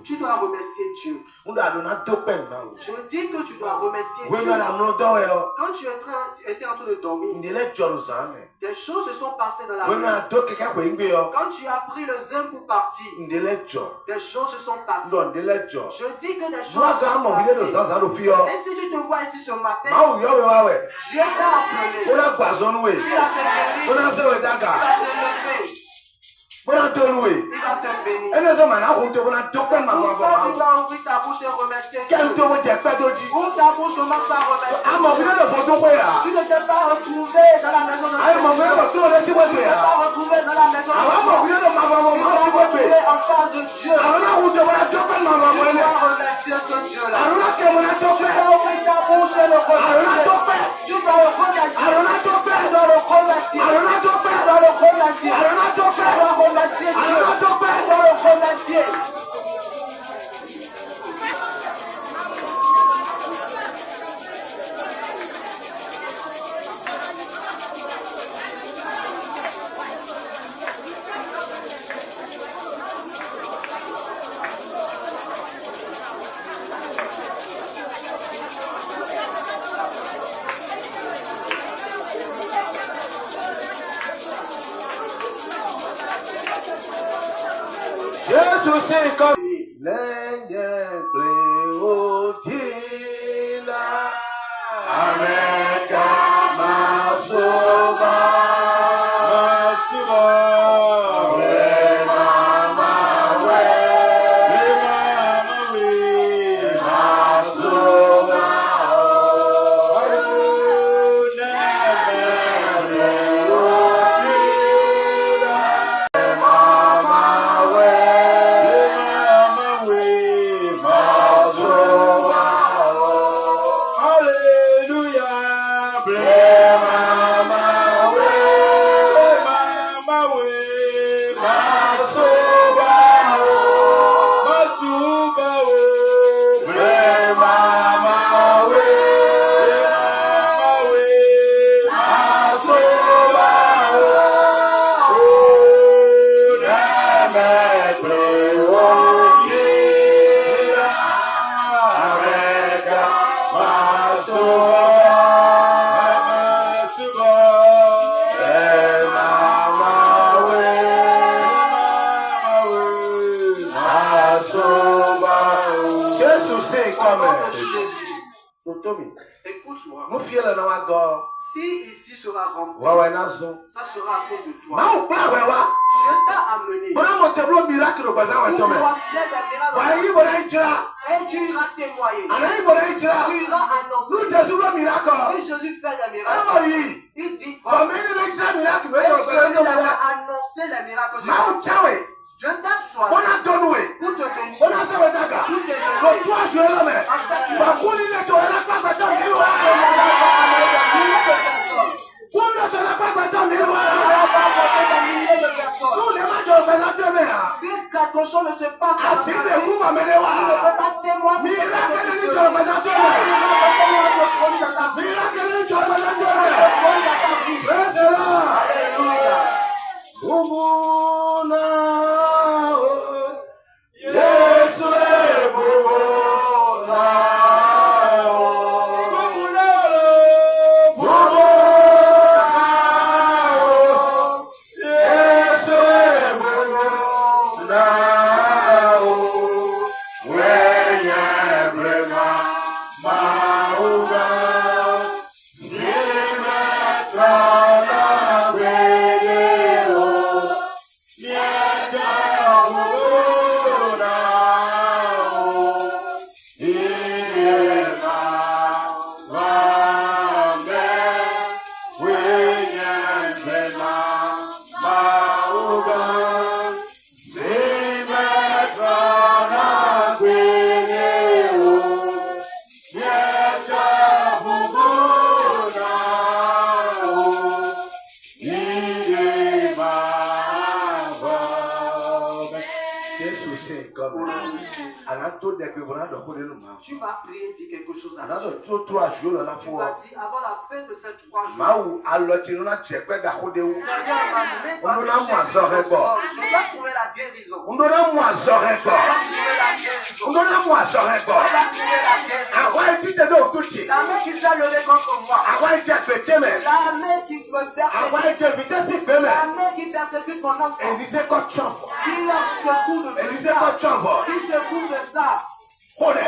Tu dois remercier Dieu. Je dis que tu dois remercier Dieu. Quand tu étais en train de dormir, des choses se sont passées dans la vie. Quand tu as pris le zèle pour partir, des choses se sont passées. Je dis que des choses se sont passées. Et si tu te vois ici ce matin, Dieu t'a appelé. Il a te béni. Il va te bénir. Pourquoi tu dois ouvrir ta bouche et remercier Dieu? Ouvre ta bouche, commence à remercier. Tu ne t'es pas retrouvé dans la maison de Dieu. Tu ne t'es pas retrouvé dans la maison de Dieu. Tu t'es retrouvé en face de Dieu. Tu dois remercier ce Dieu-là. Tu dois ouvrir ta bouche et le remercier. Tu dois le remercier. Tu dois le remercier. Tu dois le remercier. Tu dois remercier Dieu. Tu dois le remercier. Écoute-moi. Si ici sera rempli, ça sera à cause de toi. Dieu t'a amené. Pour voir peut-être un miracle. Et tu iras témoigner. Tu iras annoncer. Si Jésus fait des miracles, il dit et celui-là va annoncer les miracles. Dieu t'a choisi pour te donner. Pour te donner. Quelque chose ne se passe pas. Tu ne peux pas témoigner. Tu vas prier, dire quelque chose à Dieu. Tu vas dire avant la fin de ces 3 jours, Seigneur, ma main doit toucher ce sol. Je dois trouver la guérison. Je dois trouver la guérison. La main qui s'est levée contre moi. La main qui me persécute. La main qui persécute mon enfant. Il se couvre de ça. Il se couvre de ça. Prie.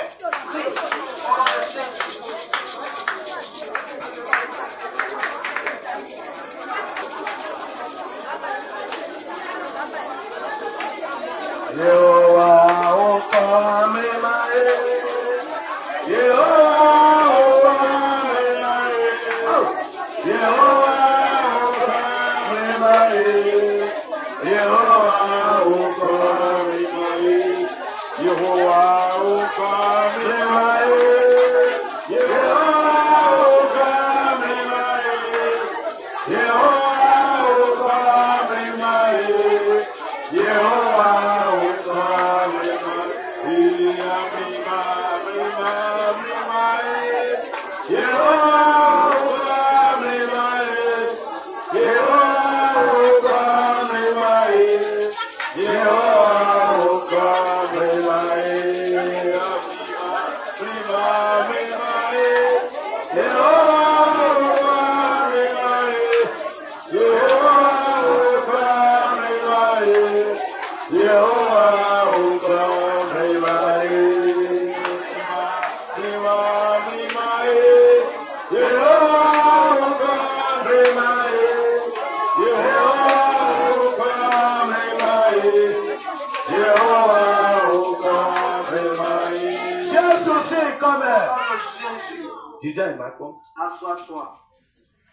Assois-toi.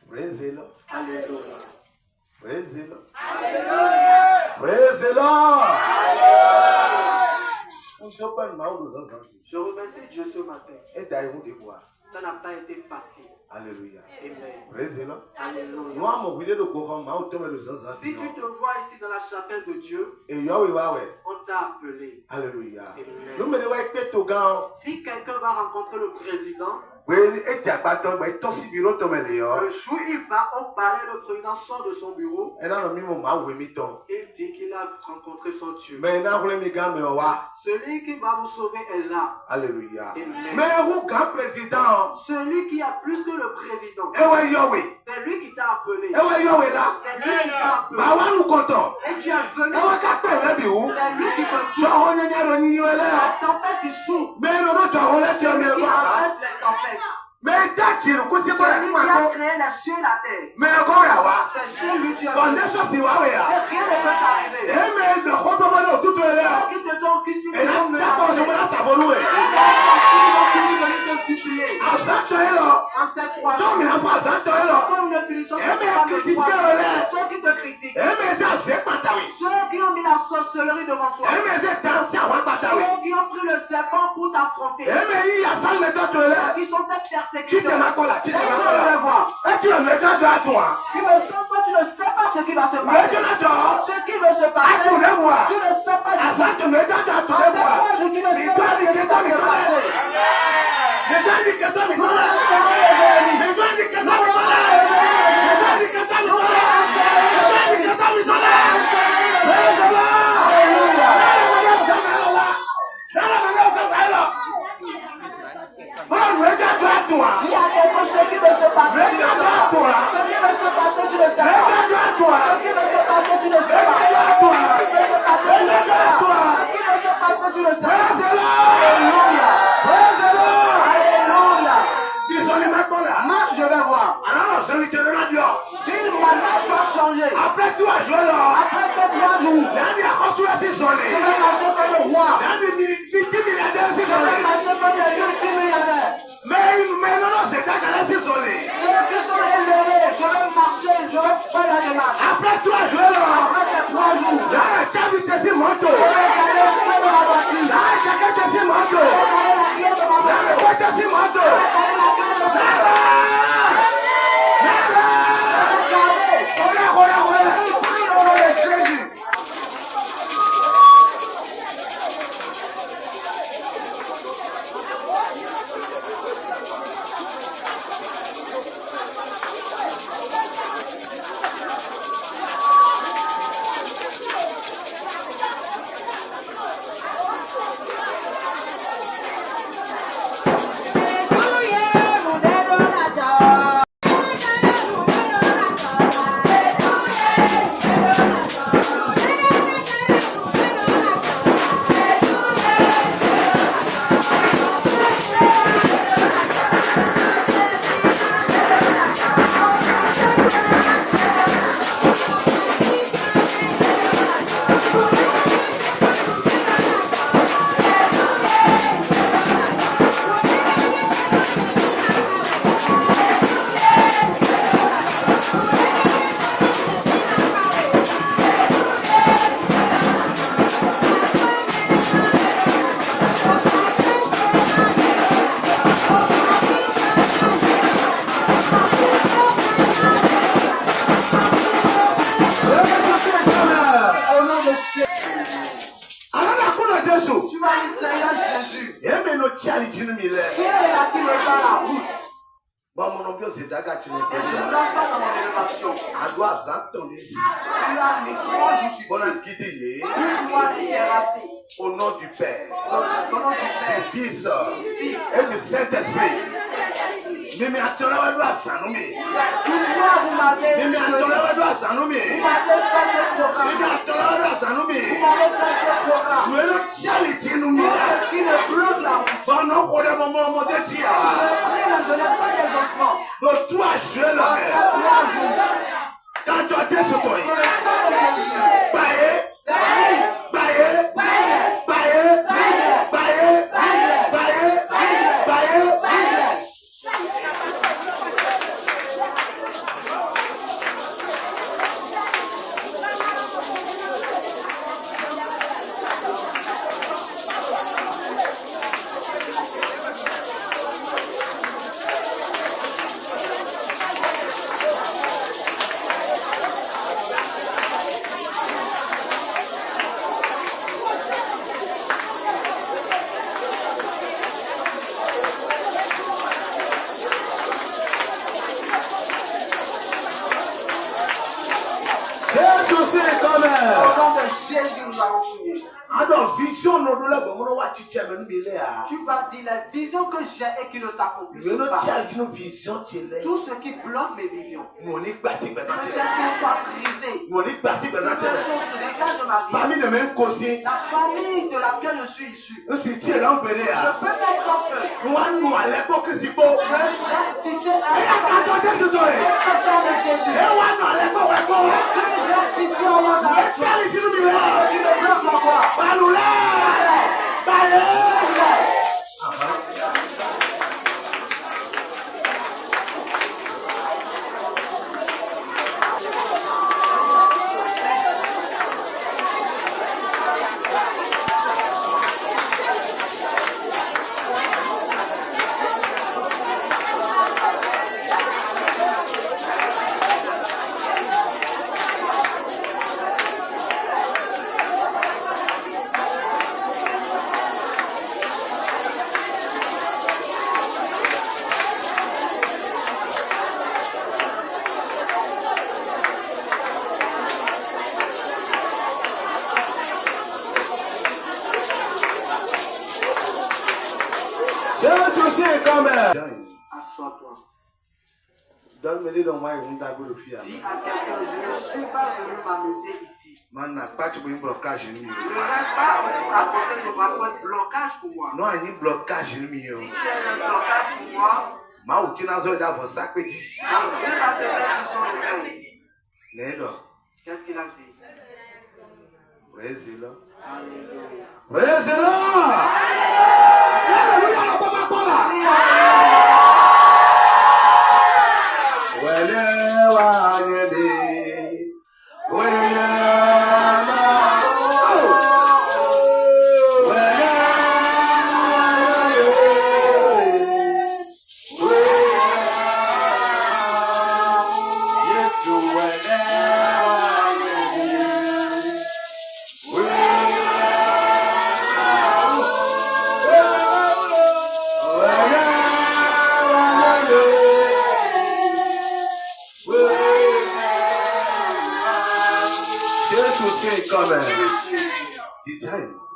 Praise the Lord. Alléluia. Praise the Lord. Alléluia. Praise the Lord. Je remercie Dieu ce matin. Ça n'a pas été facile. Alléluia. Amen. Praise the Lord. Alléluia. Si tu te vois ici dans la chapelle de Dieu, on t'a appelé. Alléluia. Amen. Si quelqu'un va rencontrer le président, jour il va au palais, le président sort de son bureau. Il dit qu'il a rencontré son Dieu. Celui qui va vous sauver est là. Alléluia. Amen. Mais vous, grand président, Celui qui a plus que le président. C'est lui qui t'a appelé. C'est lui qui t'a appelé. Et tu es venu. C'est lui qui peut tout. La tempête qui souffle. Qui arrête les tempêtes. C'est lui qui a créé les cieux et la terre. C'est sur lui que tu as venu. Et rien ne peut t'arriver. Ceux qui te donnent, qui te supplier. En ces 3 jours, comme ne finissons pas ceux qui te critiquent, ceux qui ont mis la sorcellerie devant toi, ceux qui ont pris le serpent pour t'affronter, qui sont tes persécuteurs, tu ne sais pas ce qui va se passer. Ce qui veut se passer, tu ne sais pas du tout. Tu ne sais pas ce qui va se passer. S'il y a quelque chose qui veut se passer, ce qui veut se passer, tu ne sais pas. Ce qui veut se passer, tu ne sais pas. Ce qui veut se passer, tu ne sais pas. Alléluia. Alléluia. Marche, je vais voir. Dis, ma marche doit changer. Après 3 jours, je vais marcher comme le roi. Je vais marcher comme les multimilliardaires. Ceux qui sont élevés, je vais marcher, je vais faire la démarche. Après ces 3 jours, je vais regarder le feu de ma voiture. Je vais regarder la clé de ma voiture. Je vais regarder la clé de ma voiture. Prie au nom de Jésus. Tu vas dire Seigneur Jésus. C'est là qui me fait la route. Et je n'entre pas dans mon élévation. Tu as mis 3 jours sur pied. Une fois les terrassés. Au nom du Père, Au nom du Père, du Fils et du Saint-Esprit. Mimi atolewa do asanumi. Une fois vous m'avez fait ce programme. Qui me bloque la route. Je n'ai pas des ossements. Dans 3 jours, quand tu as été sur toi, Jésus nous avons prié. Tu vas dire les visions que j'ai et qui ne s'accomplissent pas. Tout ce qui bloque mes visions. Que ces choses soient brisées. Que ces choses se dégagent de ma vie. La famille de laquelle je suis issu. Je peux être en feu. Je sais tisser un Jésus. Que j'ai tissé en moi avec toi. Tu me bloques la voie. Assois-toi. Donne-moi les dons, moi, je vais Dis à quelqu'un, je ne suis pas venu m'amuser ici. Ne reste pas à côté de moi pour être blocage pour moi. Non, il y a un blocage. Si tu es un blocage pour moi, Dieu va te mettre sur son éveil. Qu'est-ce qu'il a dit? Praise the Lord. Alléluia. Praise the Lord. Alléluia.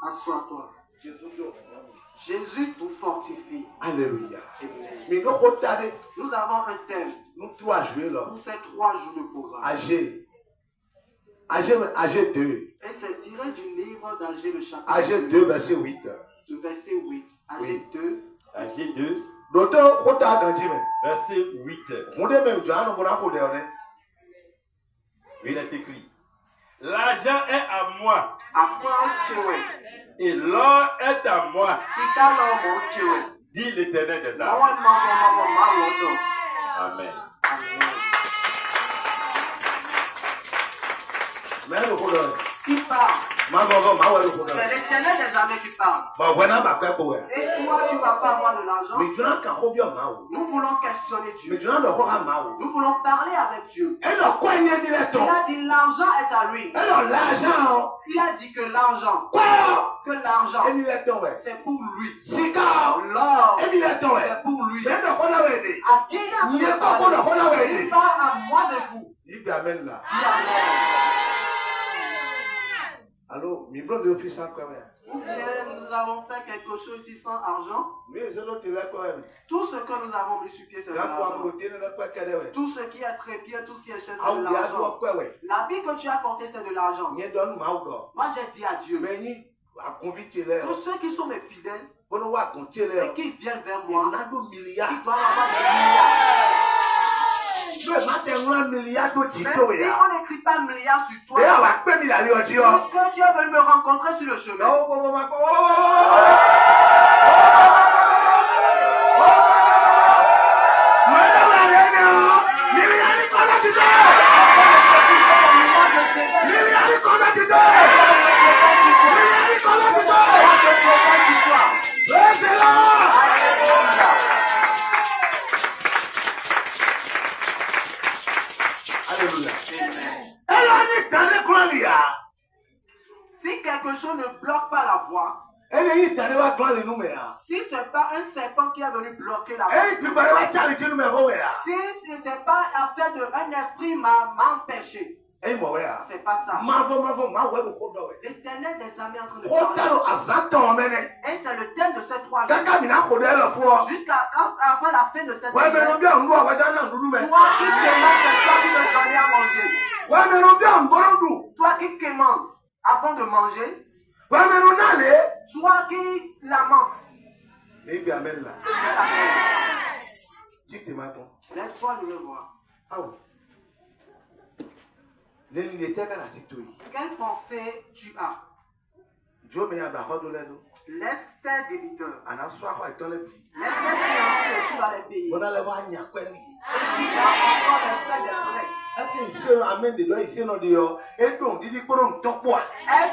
Assois-toi. Jésus vous fortifie. Alléluia. Nous avons un thème pour ces 3 jours de programme. Agé 2. Et c'est tiré du livre d'Agé le chapitre Agé 2, verset 8. Du verset 8. Agé 2. Agé 2. Verset 8. Il est écrit: l'argent est à moi. Et l'or est à moi. Dit l'Éternel des armées. Amen. Qui parle? C'est l'Éternel des armées qui parle. Et toi, tu ne vas pas avoir de l'argent. Nous voulons questionner Dieu. Nous voulons parler avec Dieu. Il a dit l'argent est à lui. Il a dit que l'argent, c'est pour lui. L'or, c'est pour lui. À qui il parle à moi de vous. Dis Amen. Alors, ou bien nous avons fait quelque chose ici sans argent. Tout ce que nous avons mis sur pied, c'est de l'argent. Tout ce qui est trépied, tout ce qui est chaise, c'est de l'argent. L'habit que tu as porté, c'est de l'argent. Moi, j'ai dit à Dieu que ceux qui sont mes fidèles et qui viennent vers moi, ils doivent avoir des milliards. Même si on n'écrit pas milliard sur toi, parce que tu es venu me rencontrer sur le chemin. Si quelque chose ne bloque pas la voie, si ce n'est pas un serpent qui est venu bloquer la voie, si ce n'est pas affaire d'un esprit m'a empêché, C'est pas ça. L'Éternel des armées est en train de parler. Et c'est le thème de ces 3 jours. Jusqu'à avant la fin de cette prière. Toi qui demandes, c'est toi qui veux donner à manger. Toi qui commandes avant de manger. Toi qui lamentes. Lève-toi, je veux voir. Quelle pensée tu as? Laisse tes débiteurs. Laisse tes créanciers et tu vas les payer. Et tu vas encore les faire des frais. Est-ce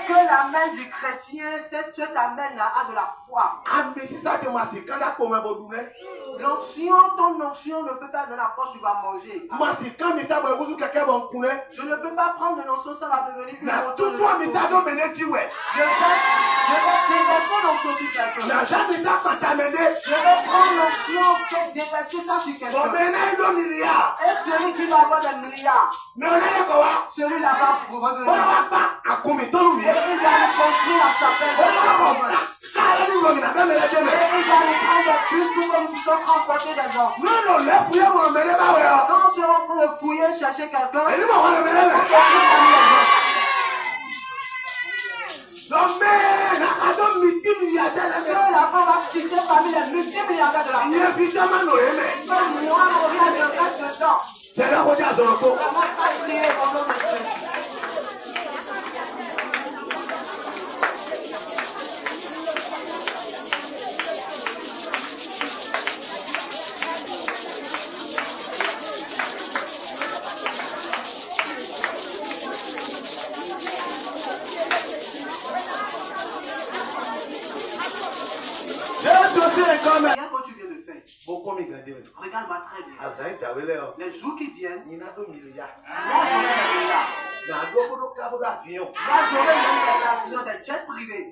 que la main du chrétien, cette amène-là, a de la foi? Ton onction ne peut pas dans la poche, tu vas manger. Je ne peux pas prendre de l'onction, ça va devenir une autre. Je vais prendre l'onction sur quelqu'un. Je vais prendre l'onction, déverser ça sur quelqu'un. Et celui qui va avoir des milliards, celui-là va vous revenir. Et il va nous construire la chapelle. Et il va nous prendre plus pour que nous puissions remporter des gens. Quand on sera en train de fouiller, chercher quelqu'un, ceux-là qu'on va citer parmi les multimilliardaires de la terre. Comme moi, Maurice, je reste dedans. Vraiment pas prier au nom de Jésus. Bien que tu viens de faire. Regarde-moi très bien. Les jours qui viennent, moi j'aurai des milliards. Moi j'aurai même des jets privés.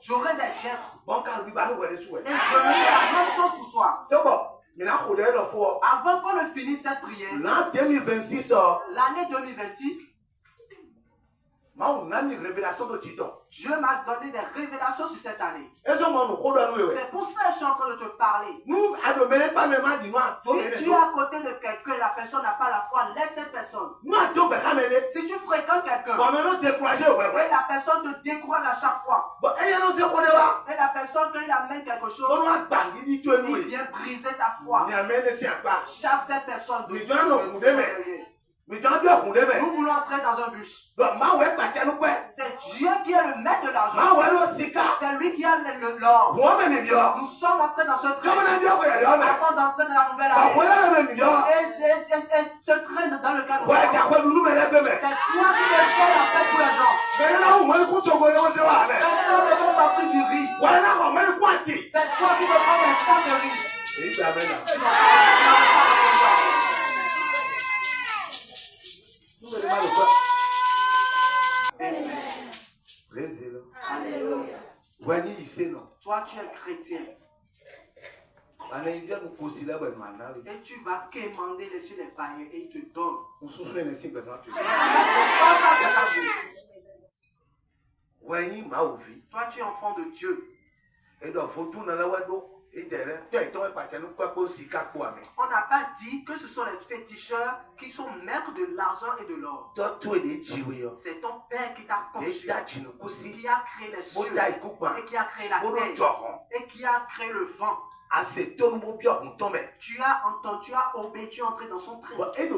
J'aurai des jets. Et je ferai la même chose pour toi. Avant qu'on ne finisse cette prière, l'année 2026, Dieu m'a donné des révélations sur cette année. C'est pour ça que je suis en train de te parler. Si tu es à côté de quelqu'un, la personne n'a pas la foi, laisse cette personne. Si tu fréquentes quelqu'un, et la personne te décourage à chaque fois, et la personne, quand il amène quelque chose, il vient briser ta foi. Chasse cette personne de Dieu. Nous voulons entrer dans un bus. C'est Dieu qui est le maître de l'argent. C'est lui qui a l'or. Nous sommes entrés dans ce train. Avant d'entrer dans la nouvelle année. Et ce train dans lequel nous sommes. C'est toi qui le fais la fête pour les gens. Personne ne veut pas pris du riz. C'est toi qui veux prendre un sac de riz. Alléluia. Toi, tu es chrétien. Et tu vas quémander sur les païens et ils te donnent. C'est pas ça que ça veut. Toi, tu es enfant de Dieu. On n'a pas dit que ce sont les féticheurs qui sont maîtres de l'argent et de l'or. C'est ton Père qui t'a conçu, qui a créé les cieux, et qui a créé la terre, et qui a créé le vent. Tu as entendu, tu as obéi, tu es entré dans son train. Et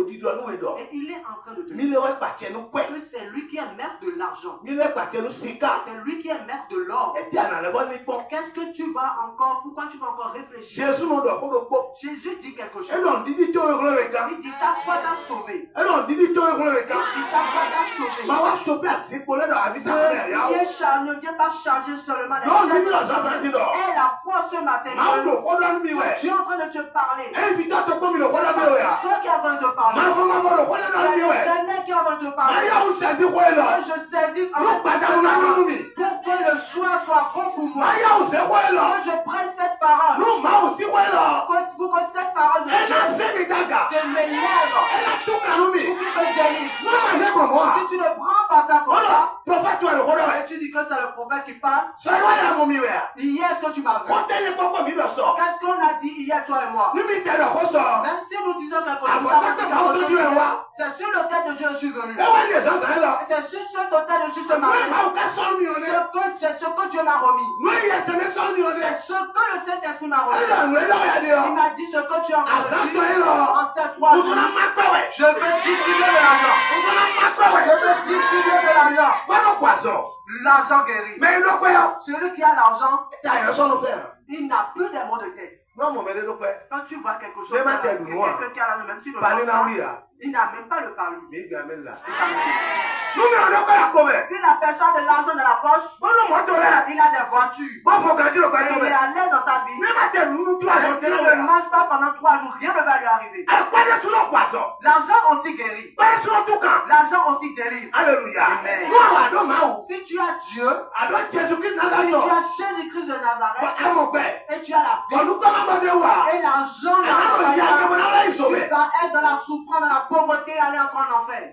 il est en train de te dire que c'est lui qui est maître de l'argent. C'est lui qui est maître de l'or. Qu'est-ce que tu vas encore, pourquoi tu vas encore réfléchir? Jésus dit quelque chose. Il dit ta foi t'a sauvé. Il dit ta foi t'a sauvé. Ne viens pas charger seulement les gens. Et la foi ce matin. Tu es en train de te parler. Ceux qui sont en train de te parler. L'éternel qui est en train de te parler. Que je saisisse en fait pour que le choix soit bon pour moi. Que je prenne cette parole. Pour que cette parole de Dieu m'élève. Pour qu'il moi. Même si nous disons que c'est sur le tête de Dieu que je suis venu. C'est sur ce total de Dieu ce matin. C'est ce que Dieu m'a remis. C'est ce que le Saint-Esprit m'a remis. Il m'a dit ce que tu as reçu en ces 3 jours. Je vais distribuer de l'argent. Je vais distribuer de l'argent. L'argent guérit. Celui qui a l'argent, il n'a plus des maux de tête. Quand tu vois quelque chose, quelqu'un qui a l'argent, même s'il ne pense pas, il n'a même pas le parler. Si la personne a de l'argent dans la poche, il a des voitures, il est à l'aise dans sa vie. S'il ne mange pas pendant 3 jours, rien ne va lui arriver. L'argent aussi guérit. L'argent aussi délivre. Alléluia. Amen. Si tu as Dieu, si tu as Jésus-Christ de Nazareth, et tu as la vie, et l'argent, tu vas être dans la souffrance, dans la pauvreté, aller encore en enfer.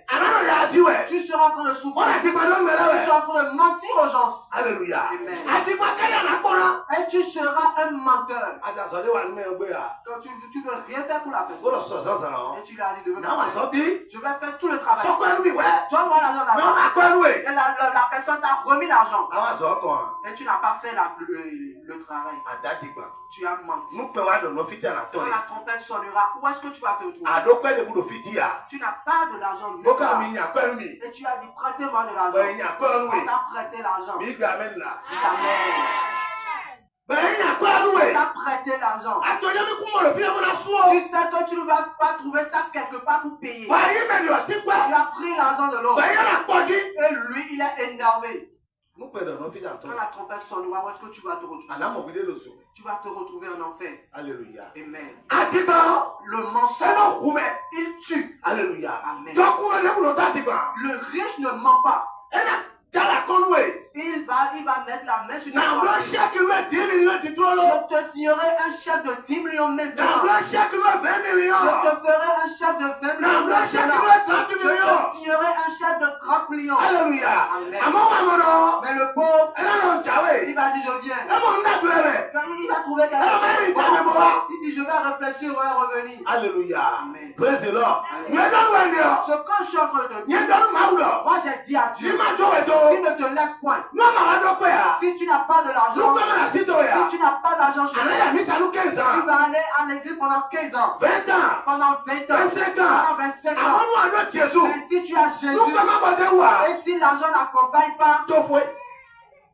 Tu seras en train de souffrir. Tu seras en train de mentir aux gens. Alléluia. Amen. Et tu seras un menteur. Quand tu veux rien faire pour la personne. Et tu lui as dit je vais faire tout le travail. Donne-moi l'argent d'abord. Et la personne t'a remis l'argent. Et tu n'as pas fait le travail. Tu as menti. Quand la trompette sonnera, où est-ce que tu vas te retrouver? Tu n'as pas de l'argent. Et tu as dit prêtez-moi de l'argent. On t'a prêté l'argent. Amen. On t'a prêté l'argent. Tu sais que tu ne vas pas trouver ça quelque part pour payer. Tu as pris l'argent de l'autre. Et lui, il est énervé. Quand la trompette sonnera, où est-ce que tu vas te retrouver? Tu vas te retrouver en enfer. Alléluia. Amen. Le mensonge, il tue. Alléluia. Amen. Le riche ne ment pas. Il va mettre la main sur toi. Je te signerai un chèque de 10 millions maintenant. Je te ferai un chèque de 20 millions. Je te signerai un chèque de 30 millions. Alléluia. Amen. Mais le pauvre, il va dire je viens. Quand il va trouver quelque chose, il dit je vais réfléchir, on va revenir. Alléluia. Amen. Praise the Lord. Ce que je suis en train de dire, moi j'ai dit à Dieu, il ne te laisse point. Si tu n'as pas de l'argent, si tu n'as pas d'argent sur toi, tu vas aller à l'église pendant 15 ans, 20 ans, pendant 20 ans, 25 ans, pendant 25 ans. Mais si tu as Jésus, et si l'argent n'accompagne pas,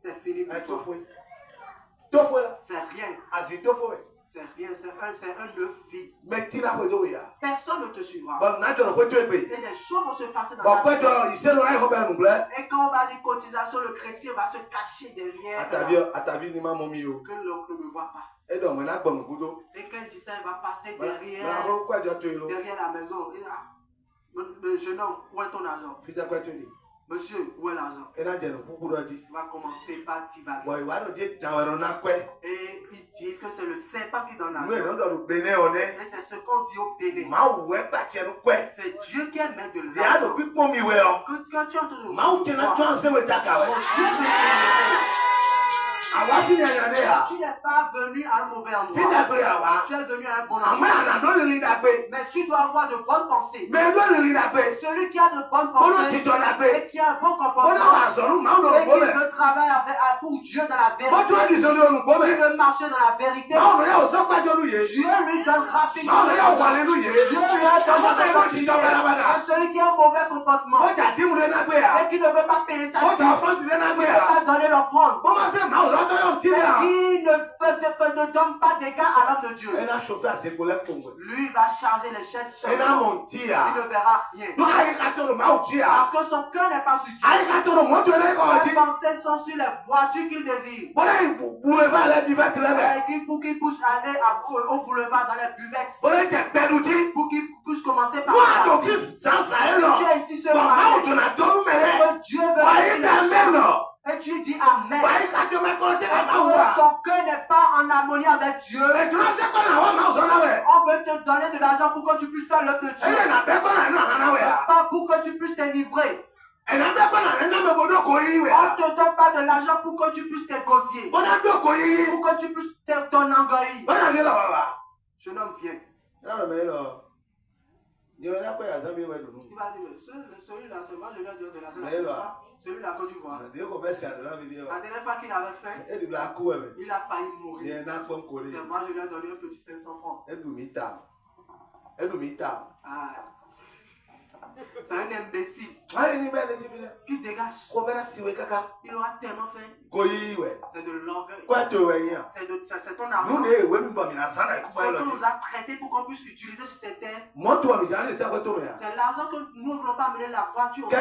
c'est fini pour toi. C'est rien. C'est rien, c'est un œuf vide. Personne ne te suivra. Et des choses vont se passer dans ta vie. Et quand on va dire cotisation, le chrétien va se cacher derrière. Que l'on ne me voit pas. Et quand il dit ça, il va passer derrière la maison. Le jeune homme, où est ton argent? Monsieur, où est l'argent? Il va commencer par divaguer. Et ils disent que c'est le serpent qui donne l'argent. Et c'est ce qu'on dit au Bénin. C'est Dieu qui est maître de l'argent. Quand tu entends tu n'es pas venu à un mauvais endroit. Tu es venu à un bon endroit. Mais tu dois avoir de bonnes pensées. Celui qui a de bonnes pensées et qui a un bon comportement et qui veut travailler pour Dieu dans la vérité, qui veut marcher dans la vérité, Dieu lui donne rapidement. Dieu lui donne celui qui a un mauvais comportement et qui ne veut pas payer sa dîme, qui ne veut pas donner l'offrande, qui ne donne pas dégâts à l'homme de Dieu. Lui va charger les chaises seulement. Il ne verra rien. Parce que son cœur n'est pas sur Dieu. Ses pensées sont sur les voitures qu'il désire. Pour qu'il puisse aller au boulevard dans les buvettes. Pour qu'il puisse commencer par là. Dieu est ici ce matin. Que Dieu veut. Et tu dis Amen. Son cœur n'est pas en harmonie avec Dieu. On veut te donner de l'argent pour que tu puisses faire l'œuvre de Dieu. Pas pour que tu puisses t'enivrer. On ne te donne pas de l'argent pour que tu puisses t'égosier. Pour que tu puisses t'enorgueillir. Jeune homme vient. Il va dire, celui-là, c'est moi, je lui ai donné de l'argent. Celui-là que tu vois. La dernière fois qu'il avait faim, il a failli mourir. C'est moi, je lui ai donné un petit 500 francs. C'est un imbécile qui dégage. Il aura tellement faim. C'est de l'orgueil. C'est ton argent. Ce qu'on nous a prêté pour qu'on puisse utiliser sur cette terre. C'est l'argent que nous ne voulons pas amener la voiture. Nous ne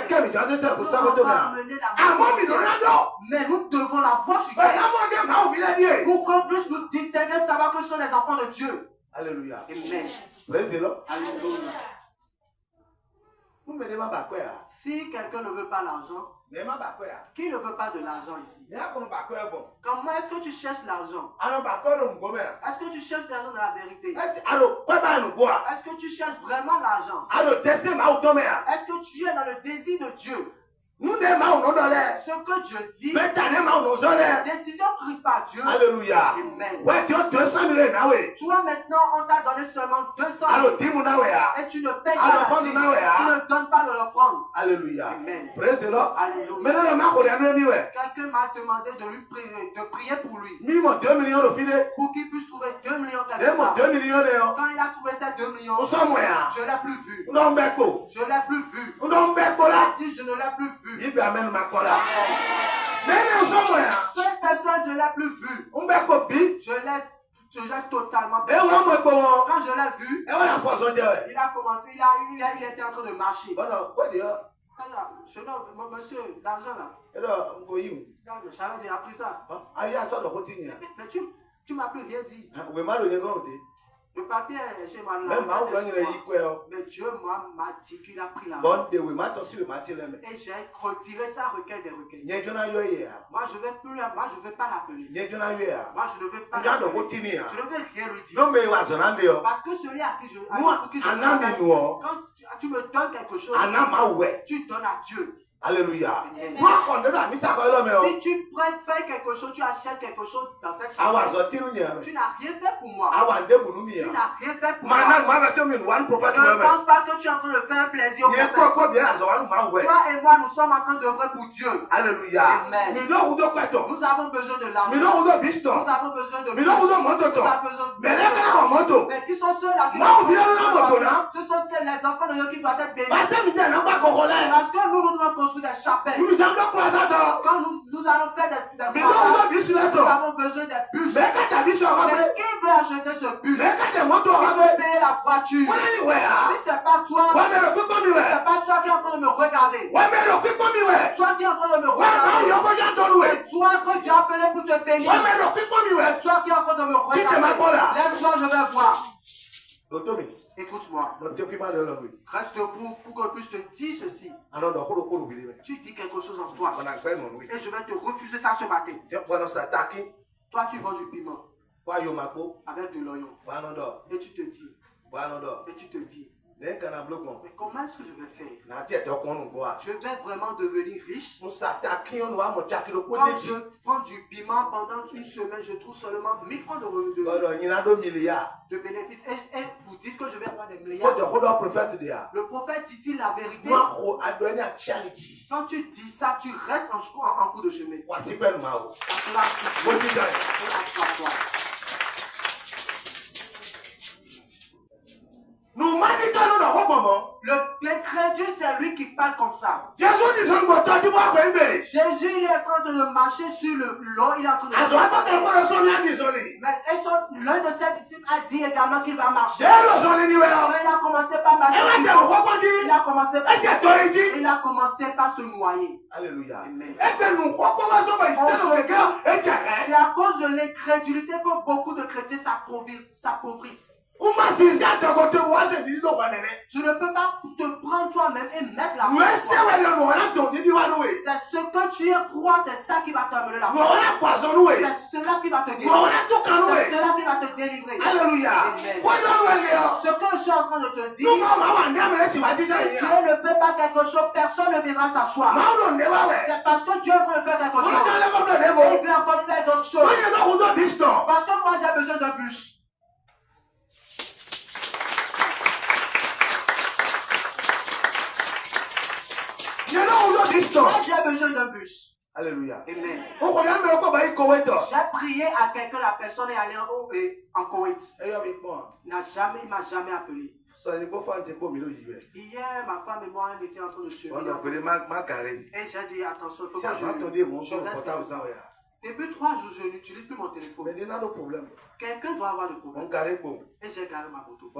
voulons pas amener la voiture. Mais nous devons la voir sur terre. Pour qu'on puisse nous distinguer, savoir que ce sont les enfants de Dieu. Alléluia. Amen. Alléluia. Si quelqu'un ne veut pas l'argent, qui ne veut pas de l'argent ici? Comment est-ce que tu cherches l'argent? Est-ce que tu cherches l'argent de la vérité? Est-ce que tu cherches vraiment l'argent? Est-ce que tu es dans le désir de Dieu? Ce que Dieu dit, décision prise par Dieu. Alléluia. Amen. Toi maintenant, on t'a donné seulement 200 000. Et tu ne payes pas la dîme. Tu ne donnes pas de l'offrande. Alléluia. Amen. Praise the Lord. Alléluia. Quelqu'un m'a demandé de lui prier pour lui. Pour qu'il puisse trouver 2 millions quelque part. Quand il a trouvé ces 2 millions, je ne l'ai plus vu. Je ne l'ai plus vu. Il a dit, je ne l'ai plus vu. Cette personne, je ne l'ai plus vu. Je l'ai totalement vu. Quand je l'ai vu, il a commencé, il était en train de marcher. Monsieur, l'argent là. J'ai appris ça. Mais tu m'as plus rien dit. Le papier est chez moi là. Mais Dieu m'a dit qu'il a pris l'argent. Et j'ai retiré sa requête des requêtes. Moi je ne vais pas l'appeler. Moi je ne veux pas l'appeler. Je ne veux rien lui dire. Parce que celui à qui je quand tu me donnes quelque chose, tu donnes à Dieu. Alléluia. Si tu payes quelque chose, tu achètes quelque chose dans cette chambre, tu n'as rien fait pour moi. Tu n'as rien fait pour moi. Ne pense pas que tu es en train de faire un plaisir au prophète. Toi et moi, nous sommes en train d'œuvrer pour Dieu. Alléluia. Amen. Nous avons besoin de l'argent. Nous avons besoin de mais qui sont ceux-là qui ce sont les enfants de Dieu qui doivent être bénis. Parce que nous devons construire des chapelles. Quand nous allons faire des nous avons besoin des bus. Mais qui veut acheter ce bus? Qui veut payer la voiture? Si c'est pas toi, c'est pas toi qui es en train de me regarder. Toi qui es en train de me regarder. Toi que tu as appelé pour te bénir. Toi qui es en train de me regarder. Lève-toi, je vais voir. Écoute-moi. Reste debout pour que je puisse te dire ceci. Tu dis quelque chose en toi. Et je vais te refuser ça ce matin. Toi, tu vends du piment. Avec de l'oignon. Et tu te dis. Mais comment est-ce que je vais faire? Je vais vraiment devenir riche. Quand je vends du piment pendant une semaine, je trouve seulement 1000 francs de bénéfices. Et vous dites que je vais avoir des milliards. Le prophète dit la vérité. Quand tu dis ça, tu restes en cours de chemin. L'incrédule, c'est lui qui parle comme ça. Jésus, il est en train de marcher sur l'eau. Il est en train de mais l'un de ses disciples a dit également qu'il va marcher. Il a commencé par marcher. Il a commencé par se noyer. Alléluia. Amen. C'est à cause de l'incrédulité que beaucoup de chrétiens s'appauvrissent. Je ne peux pas te prendre toi-même et mettre la foi. C'est ce que tu crois, c'est ça qui va t'amener la foi. C'est cela qui va te guérir. C'est cela qui va te délivrer. Alléluia. Ce que je suis en train de te dire, si Dieu ne fait pas quelque chose, personne ne viendra s'asseoir. C'est parce que Dieu veut faire quelque chose. Il veut encore faire d'autres choses. Parce que moi j'ai besoin d'un bus. J'ai besoin d'un bus. Alléluia. Amen. J'ai J'ai prié à quelqu'un, la personne est allée en Koweït. Il m'a jamais appelé. Hier, ma femme et moi, on était en train de cheminer. Et j'ai dit, attention, il faut que je reste. Depuis 3 jours, je n'utilise plus mon téléphone. Quelqu'un doit avoir le problème. Et j'ai garé ma moto.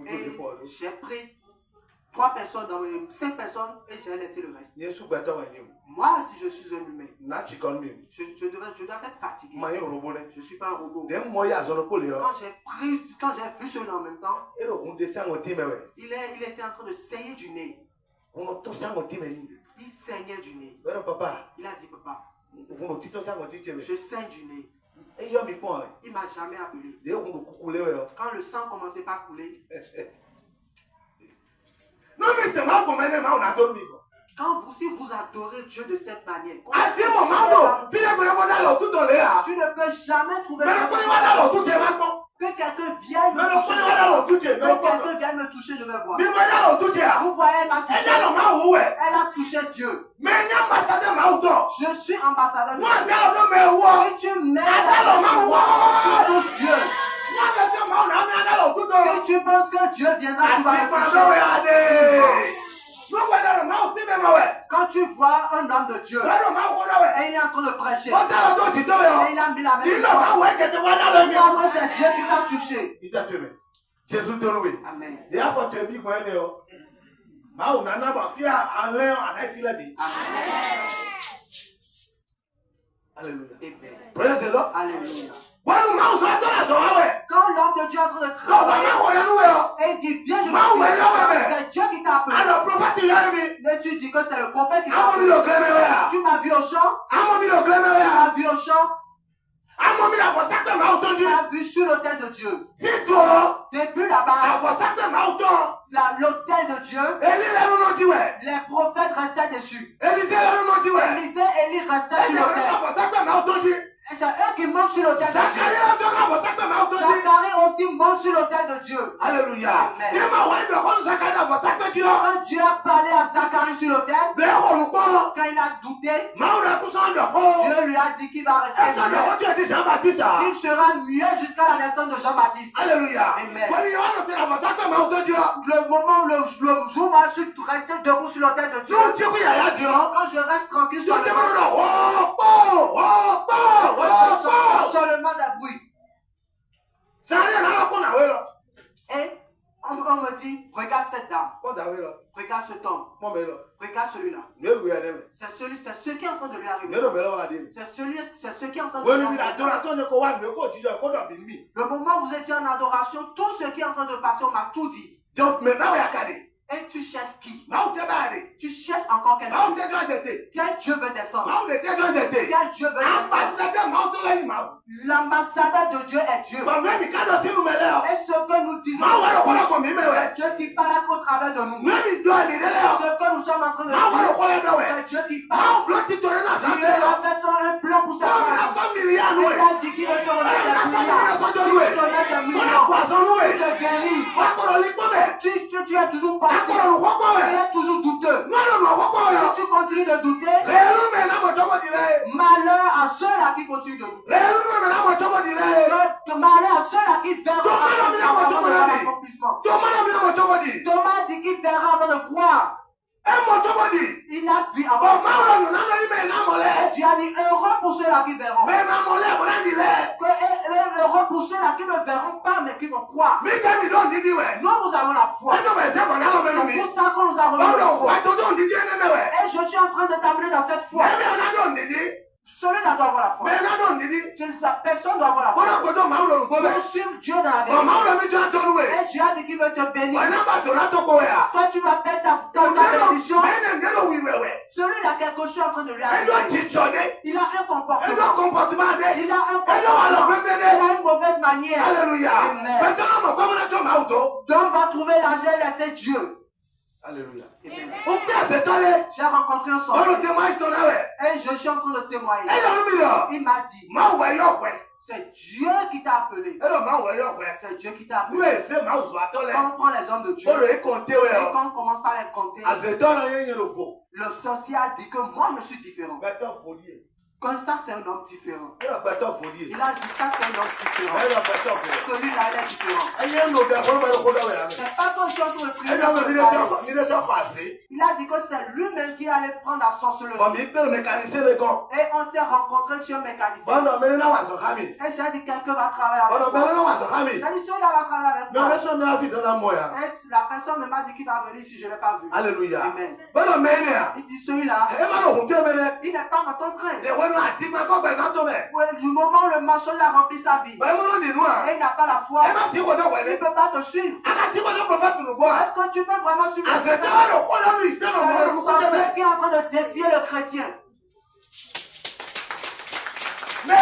Et j'ai pris 3 personnes, 5 personnes, et j'ai laissé le reste. Moi, si je suis un humain, je dois être fatigué. Je ne suis pas un robot. Quand j'ai vu ce nom en même temps, il était en train de saigner du nez. Il saignait du nez. Il a dit, papa, je saigne du nez. Il ne m'a jamais appelé. Quand le sang commençait pas à couler, si vous adorez Dieu de cette manière, tu ne peux jamais trouver que quelqu'un vienne me toucher, je vais voir. Vous voyez, elle m'a touché. Elle a touché Dieu. Je suis ambassadeur de Dieu. Si tu m'aides, tu touches Dieu. Si tu penses que Dieu viendra, tu vas le toucher. Quand tu vois un homme de Dieu et il est en train de prêcher, et il a mis la main sur toi, c'est Dieu qui t'a touché. Amen. Alléluia. Praise the Lord. Alléluia. Quand l'homme de Dieu est en train de travailler, et il dit, viens, je vais, c'est Dieu qui t'a appelé. Mais tu dis que c'est le prophète qui t'a appelé. Tu m'as vu au champ. Tu m'as vu au champ. Tu m'as vu sur l'autel de Dieu. Depuis là-bas, l'autel de Dieu, les prophètes restaient dessus. Élisée et Élie restaient sur l'autel. Et c'est eux qui montent sur l'autel de Dieu. Zacharie aussi monte sur l'autel de Dieu. Alléluia. Quand Dieu a parlé à Zacharie sur l'autel, quand il a douté, Dieu lui a dit qu'il va rester muet. Il sera muet jusqu'à la naissance de Jean-Baptiste. Alléluia. Amen. Le moment où le jour où je suis resté debout sur l'autel de Dieu, quand je reste tranquille sur le seulement des bruits. Et on me dit, regarde cette dame, regarde cet homme, regarde celui-là. C'est ce qui est en train de lui arriver. C'est ce qui est en train de lui arriver. Le moment où vous étiez en adoration, tout ce qui est en train de passer, on m'a tout dit. Et tu cherches qui? Tu cherches encore quelqu'un. Quel Dieu veut descendre? Quel Dieu veut descendre? L'ambassadeur de Dieu est Dieu. Et ce que nous disons, c'est Dieu qui parle au travers de nous. Ce que nous sommes en train de dire, c'est Dieu qui parle. Dieu a fait un plan pour sa femme. Il a dit qu'il veut te remettre des milliards. Il te donne des millions. Il te guérit. Tu es toujours passé. Tu es toujours douteux. Si tu continues de douter, malheur à ceux-là qui continuent de douter. Malheur à ceux-là qui verront l'accomplissement. Thomas dit qu'il verra avant de croire. Il a vu avant. Dieu a dit heureux pour ceux-là qui verront. Heureux pour ceux-là qui ne verront pas mais qui vont croire. Nous avons la foi. C'est pour ça qu'on nous a remis. Et je suis en train de t'amener dans cette foi. Celui-là doit avoir la foi. Personne doit avoir la foi. Pour suivre Dieu dans la vérité. Et Dieu a dit qu'il veut te bénir. Toi, tu vas perdre ta bénédiction. Celui-là, quelque chose est en train de lui arriver. Il a un comportement. Il a une mauvaise manière. Alléluia. Donc, va trouver l'argent et laisser Dieu. Alléluia. J'ai rencontré un sorcier. Et je suis en train de témoigner. Il m'a dit, C'est Dieu qui t'a appelé. C'est Dieu qui t'a appelé. Quand on prend les hommes de Dieu et quand on commence par les compter, le sorcier a dit que moi je suis différent. Comme ça, c'est un homme différent. Il a dit ça, c'est un homme différent. Celui-là, il est différent. C'est pas ton chance de prier. Il a dit que c'est lui-même qui allait prendre la sorcellerie. Et on s'est rencontré chez un mécanicien. Et j'ai dit quelqu'un va travailler avec moi. J'ai dit celui-là va travailler avec moi. Et la personne m'a dit qu'il va venir si je ne l'ai pas vu. Alléluia. Amen. Il Il dit celui-là, il n'est pas dans ton train. Du moment où le mensonge a rempli sa vie, et il n'a pas la foi, il ne peut pas te suivre. Est-ce que tu peux vraiment suivre le sorcier qui est en train de défier le chrétien? C'est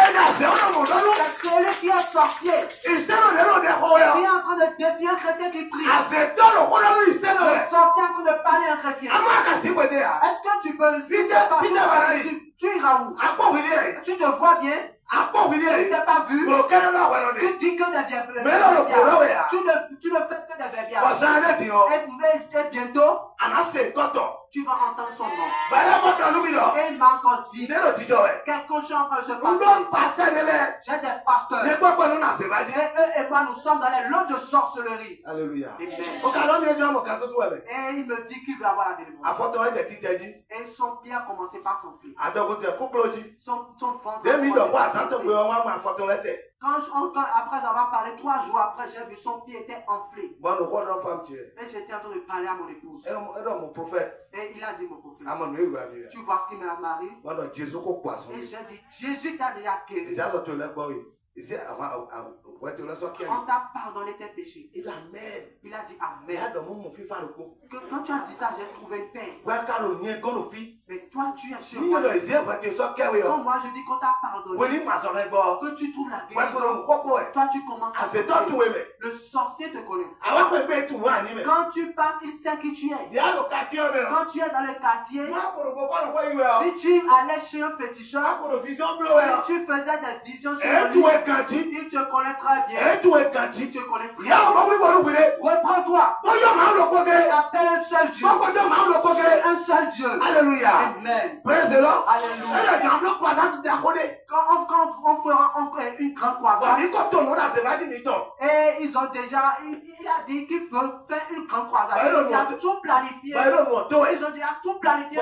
celui qui est sorcier, qui est en train de défier un chrétien qui prie. Le sorcier est en train de parler à un chrétien. Est-ce que tu peux le vivre? Tu iras où? Tu te vois bien? Tu t'es pas vu? Tu dis que des verbières. Tu ne fais que des verbières. Et bientôt, tu vas entendre son nom. Et il m'a encore dit quelque chose en train de se passer. J'ai des pasteurs. Et eux et moi, nous sommes dans les lots de sorcellerie. Alléluia. Amen. Et il me dit qu'il veut avoir la délivrance. Et son pied a commencé par s'enfler. Son ventre a commencé. Après avoir parlé 3 jours après, j'ai vu son pied était enflé. Et j'étais en train de parler à mon épouse. Et il a dit, mon prophète, tu vois ce qui m'arrive? Et j'ai dit, Jésus t'a déjà guéri. On t'a pardonné tes péchés. Il a dit Amen. Que quand tu as dit ça, j'ai trouvé une paix. Mais toi, tu es chez moi. Non, moi, je dis qu'on t'a pardonné. Que tu trouves la guérison. Toi, tu commences à se connaître. Le sorcier te connaît. Quand tu passes, il sait qui tu es. Quand tu es dans le quartier, si tu allais chez un féticheur, si tu faisais des visions chez lui, il te connaît très bien. Il te connaît très bien. Reprends-toi. Appelle un seul Dieu. C'est un seul Dieu. Alléluia. Amen. Praise the Lord. Alléluia. Quand on fera une grande croisade, et ils ont déjà, il a dit qu'il veut faire une grande croisade. Il a tout planifié. Ils ont déjà tout planifié.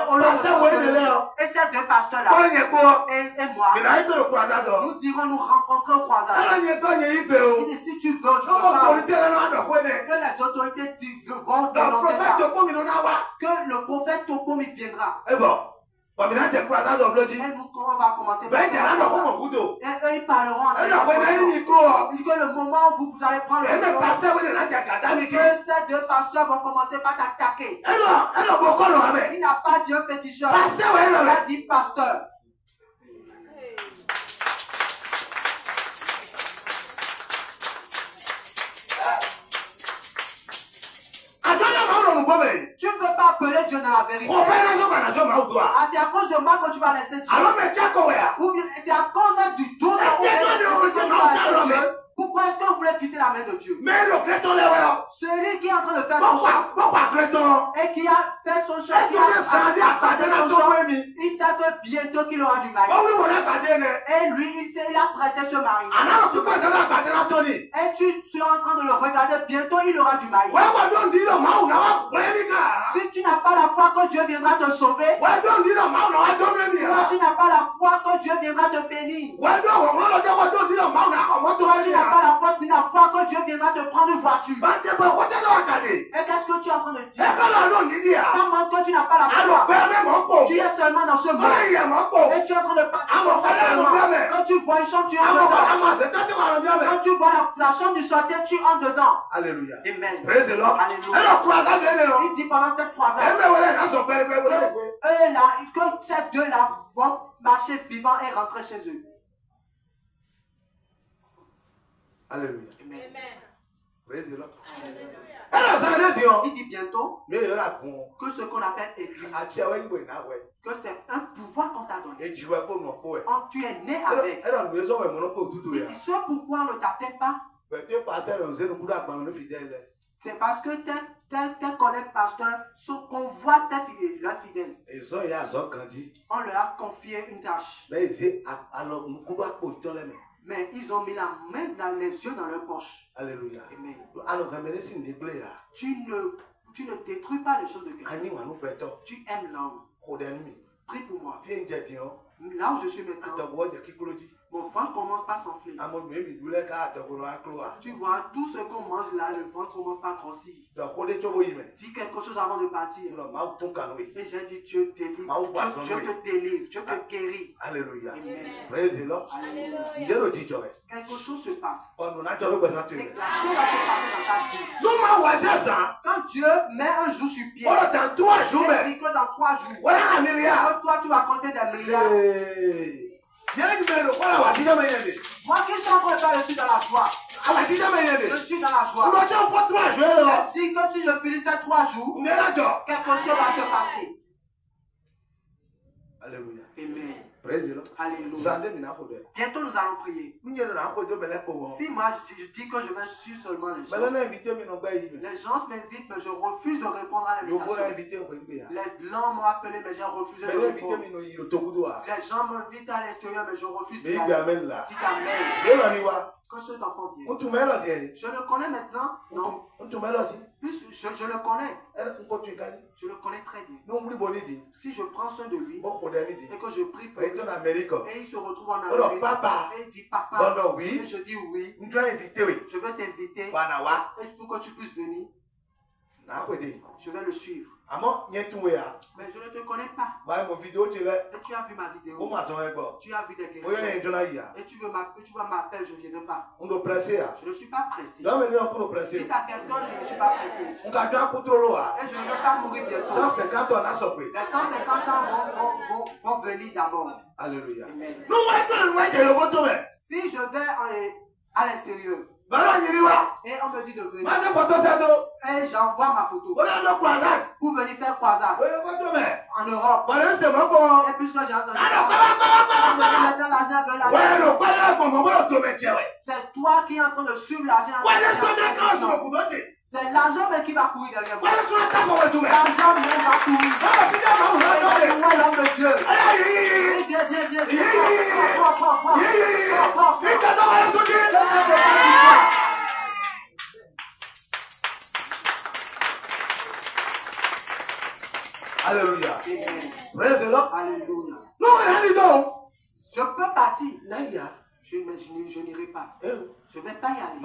Et ces 2 pasteurs-là, et moi, nous irons nous rencontrer au croisade. Il dit, si tu veux, tu peux pas. Que les autorités vont dénoncer ça. Que le prophète Tokomi viendra. Et nous, on va commencer par ça. Et eux, ils parleront en que le moment où vous allez prendre le micro, que ces 2 pasteurs vont commencer par t'attaquer. Il n'a pas dit un féticheur. Il a dit pasteur. Tu ne veux pas appeler Dieu dans la vérité. C'est à cause de moi que tu vas laisser Dieu. Ou bien c'est à cause du doute. Pourquoi est-ce que vous voulez quitter la main de Dieu? Celui qui est en train de faire son chant et qui a fait son chant, il sait que bientôt qu'il aura du mari. Et lui, il a prêté ce mari. Et tu es en train de le regarder, bientôt il aura du mari. Si tu n'as pas la foi que Dieu viendra te sauver, si tu n'as pas la foi que Dieu viendra te bénir, tu n'as pas la force ni la foi que Dieu viendra te prendre une voiture. Et qu'est-ce que tu es en train de dire? Ça montre que tu n'as pas la foi. Tu es seulement dans ce monde. Et tu es en train de parler. Quand tu vois une chambre, tu entres dedans. Quand tu vois la chambre du sorcier, tu entres dedans. Alléluia. Amen. Praise the Lord. Alléluia. Il dit pendant cette croisade, eux là, que ces 2-là vont marcher vivants et rentrer chez eux. Alléluia. Amen. Praise the Lord. Il dit bientôt que ce qu'on appelle église, que c'est un pouvoir qu'on t'a donné. Tu es né avec. Il dit ce pourquoi on ne t'attend pas. C'est parce que tes collègues pasteurs convoitent leurs fidèles. On leur a confié une tâche. Mais ils ont mis la main dans les yeux dans leur poche. Alléluia. Amen. Tu ne détruis pas les choses de Christ. Tu aimes l'homme. Prie pour moi. Là où je suis maintenant, mon ventre commence par s'enfler. Tu vois, tout ce qu'on mange là, le ventre commence par grossir. Dis quelque chose avant de partir. Et j'ai dit, Dieu délivre. Dieu te délivre. Dieu te guérit. Alléluia. Amen. Praise the Lord. Alléluia. Quelque chose se passe. Et la chose va se passer dans ta vie. Quand Dieu met un jour sur pied, il dit que dans 3 jours, toi tu vas compter des milliards. Moi qui suis en train de faire, je suis dans la joie. Je suis dans la joie. Je dis que si je finis ces 3 jours, quelque chose va se passer. Alléluia. Amen. Alléluia. Bientôt nous allons prier. Si moi je dis que je vais suivre seulement les gens m'invitent mais je refuse de répondre à l'invitation. Les blancs m'ont appelé mais j'ai refusé de répondre. Les gens m'invitent à l'extérieur mais je refuse de répondre. Dis amen. Que cet enfant vienne. Je le connais maintenant. Non. Puisque je le connais. Je le connais très bien. Si je prends soin de lui et que je prie pour lui et il se retrouve en Amérique et il dit papa et je dis oui, je vais t'inviter pour que tu puisses venir, je vais le suivre. Mais je ne te connais pas. Et tu as vu ma vidéo. Tu as vu des guérisons. Et tu vas m'appeler, je ne viendrai pas. Je ne suis pas pressé. Si tu as quelqu'un, je ne suis pas pressé. Et je ne veux pas mourir bientôt. Les 150 ans vont venir d'abord. Alléluia. Amen. Si je vais à l'extérieur, et on me dit de venir. Et j'envoie ma photo. Pour venir faire croisade. En Europe. Et puisque j'ai entendu l'argent. C'est toi qui es en train de suivre l'argent. C'est l'argent même qui va courir derrière moi. L'argent même va courir. C'est l'homme de Dieu. Alléluia. Praise the Lord. Alléluia. Je peux partir. Je n'irai pas. Je ne vais pas y aller.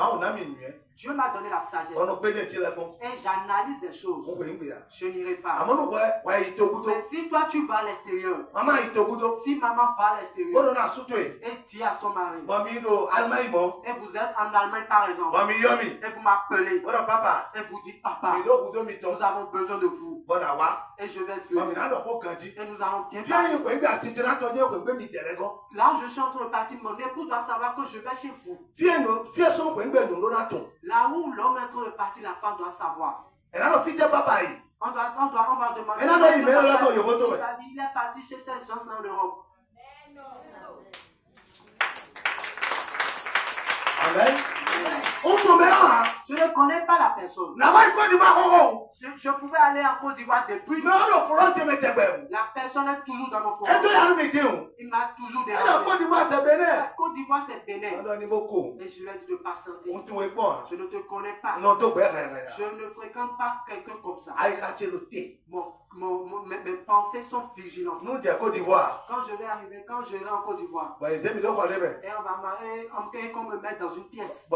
Dieu m'a donné la sagesse. Et j'analyse des choses. Je n'irai pas. Mais si toi tu vas à l'extérieur, si maman va à l'extérieur, et dit à son mari, et vous êtes en Allemagne par exemple, et vous m'appelez, et vous dites papa, nous avons besoin de vous, et je vais venir, et nous allons bien parler. Là où je suis en train de partir, mon épouse doit savoir que je vais chez vous. Là où l'homme est en train de partir, la femme doit savoir. On va demander. Il est parti chez ces gens-là en Europe. Amen. Je ne connais pas la personne. Je pouvais aller en Côte d'Ivoire depuis. La personne est toujours dans mon forum. Il m'a toujours dérangé. Côte d'Ivoire, c'est Bénin. Et je lui ai dit de patienter. Je ne te connais pas. Je ne fréquente pas quelqu'un comme ça. Mes pensées sont vigilantes. Quand je vais arriver, quand je vais en Côte d'Ivoire, et qu'on me mette dans une pièce,